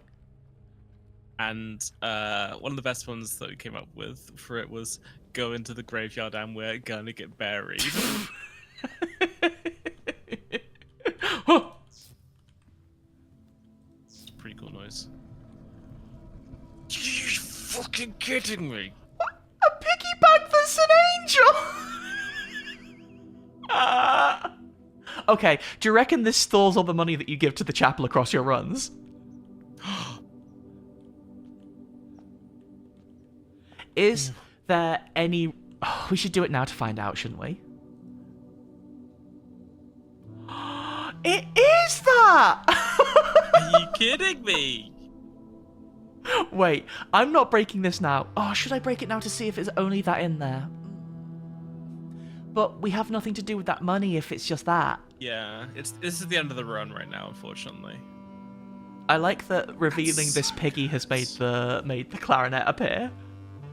And one of the best ones that we came up with for it was "Go into the graveyard and we're gonna get buried." It's a pretty cool noise. You fucking kidding me? A piggyback that's an angel! Okay, do you reckon this stores all the money that you give to the chapel across your runs? Is there any... Oh, we should do it now to find out, shouldn't we? It is that! Are you kidding me? Wait, I'm not breaking this now. Oh, should I break it now to see if it's only that in there? But we have nothing to do with that money if it's just that. Yeah, this is the end of the run right now, unfortunately. I like that revealing this piggy has made the clarinet appear.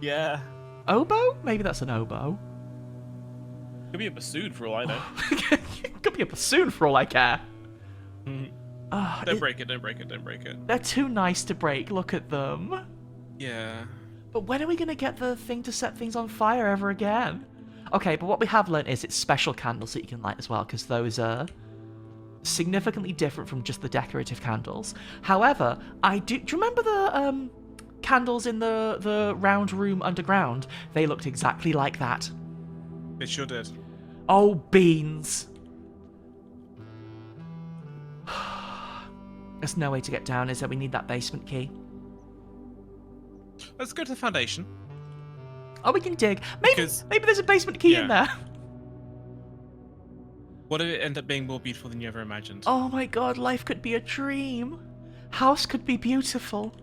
Yeah. Oboe? Maybe that's an oboe. Could be a bassoon for all I know. Could be a bassoon for all I care. Don't break it, don't break it, don't break it. They're too nice to break, look at them. Yeah. But when are we going to get the thing to set things on fire ever again? Okay, but what we have learnt is it's special candles that you can light as well, because those are significantly different from just the decorative candles. However, do you remember the candles in the round room underground? They looked exactly like that. It sure did. Oh, beans. There's no way to get down, is there? We need that basement key. Let's go to the foundation. Oh, we can dig. Maybe there's a basement key in there. What if it end up being more beautiful than you ever imagined? Oh my god, life could be a dream. House could be beautiful.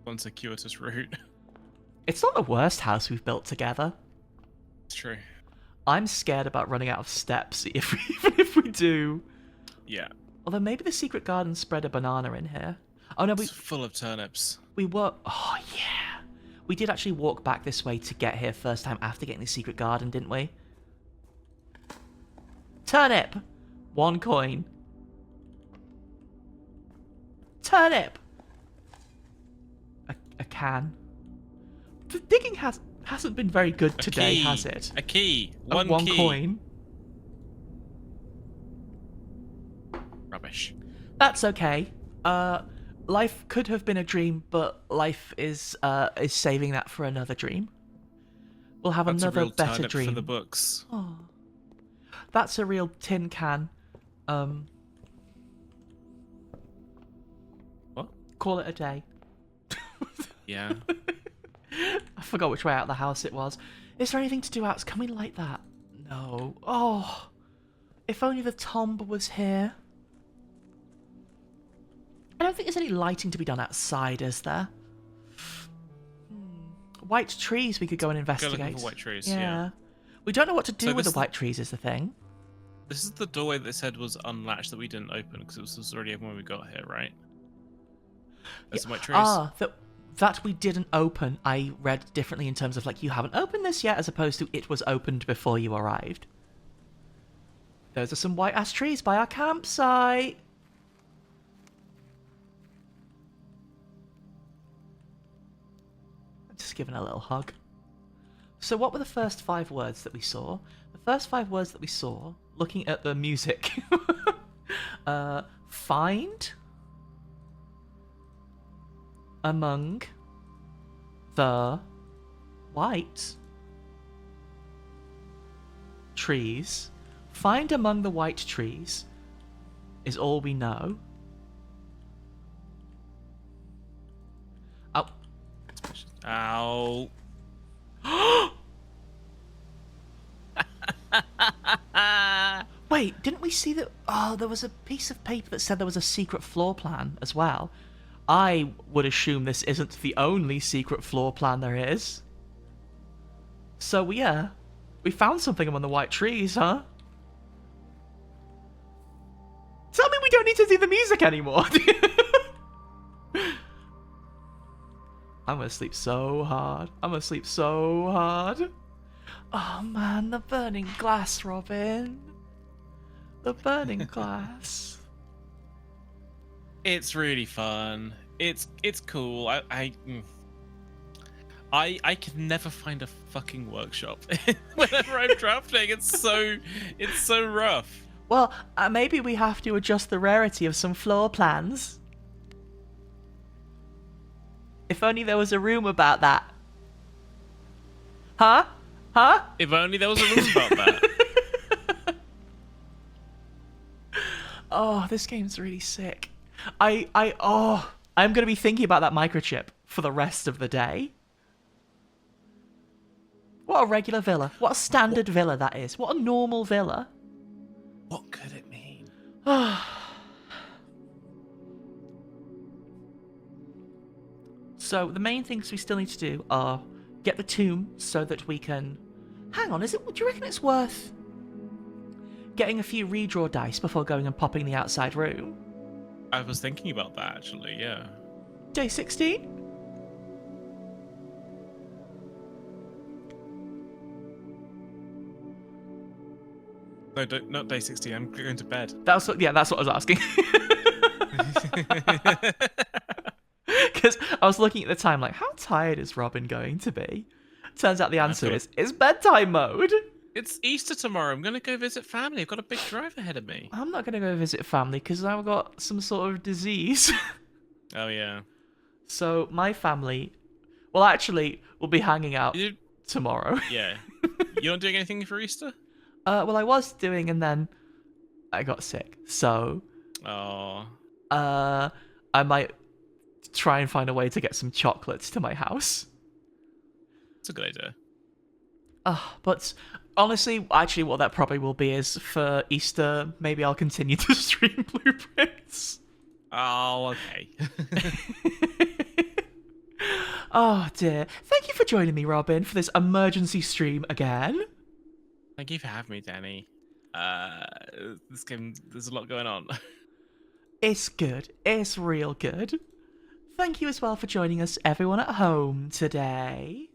One circuitous route. It's not the worst house we've built together. It's true. I'm scared about running out of steps even if we do. Yeah. Although maybe the secret garden spread a banana in here. Oh no, It's full of turnips. we were. Oh yeah, we did actually walk back this way to get here first time after getting the secret garden, didn't we? Turnip, 1 coin. Turnip, a can. The digging hasn't been very good today, key. has it? A key. One One key. coin. Rubbish. That's okay. Life could have been a dream, but life is saving that for another dream. We'll have That's another a real better turnip dream. for the books. Oh, that's a real tin can. What? Call it a day. Yeah. I forgot which way out of the house it was. Is there anything to do out? Can we light that? No. Oh, if only the tomb was here. I don't think there's any lighting to be done outside, is there? White trees we could go and Go investigate. looking for white trees. Yeah. Yeah. We don't know what to do So with the this- white trees is the thing. This is the doorway that they said was unlatched that we didn't open because it was already open when we got here, right? There's some white trees. Ah, that we didn't open, I read differently in terms of like, you haven't opened this yet, as opposed to it was opened before you arrived. Those are some white ass trees by our campsite. Just giving a little hug. So what were the first 5 words that we saw? The first 5 words that we saw, looking at the music, find among the white trees. Find among the white trees is all we know. Oh. Ow. Wait, didn't we see that? Oh, there was a piece of paper that said there was a secret floor plan as well. I would assume this isn't the only secret floor plan there is. So, yeah, we found something among the white trees, huh? Tell me we don't need to do the music anymore. I'm gonna sleep so hard. I'm gonna sleep so hard. Oh man, the burning glass, Robin. The burning glass. It's really fun. It's cool. I can never find a fucking workshop whenever I'm drafting. It's so rough. Well, maybe we have to adjust the rarity of some floor plans. If only there was a room about that. Huh? Huh? If only there was a room about that. Oh, this game's really sick. I'm gonna be thinking about that microchip for the rest of the day. What a regular villa. What a standard villa that is. What a normal villa. What could it mean? So the main things we still need to do are get the tomb so that we can... Hang on, do you reckon it's worth getting a few redraw dice before going and popping the outside room? I was thinking about that actually, yeah. Day 16? No, not day 16. I'm going to bed. That's what I was asking. Because I was looking at the time like, how tired is Robin going to be? Turns out the answer is, it's bedtime mode. It's Easter tomorrow. I'm going to go visit family. I've got a big drive ahead of me. I'm not going to go visit family because I've got some sort of disease. Oh, yeah. So my family, well, actually, will be hanging out tomorrow. Yeah. You're not doing anything for Easter? Well, I was doing, and then I got sick. So, Oh. I might try and find a way to get some chocolates to my house. That's a good idea. But honestly, actually, what that probably will be is for Easter, maybe I'll continue to stream Blueprints. Oh, okay. Oh dear. Thank you for joining me, Robin, for this emergency stream again. Thank you for having me, Danny. This game, there's a lot going on. It's good. It's real good. thank you as well for joining us, everyone at home today.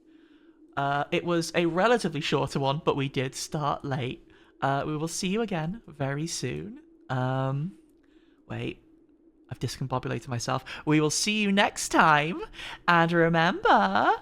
It was a relatively shorter one, but we did start late. We will see you again very soon. Wait, I've discombobulated myself. We will see you next time, and remember,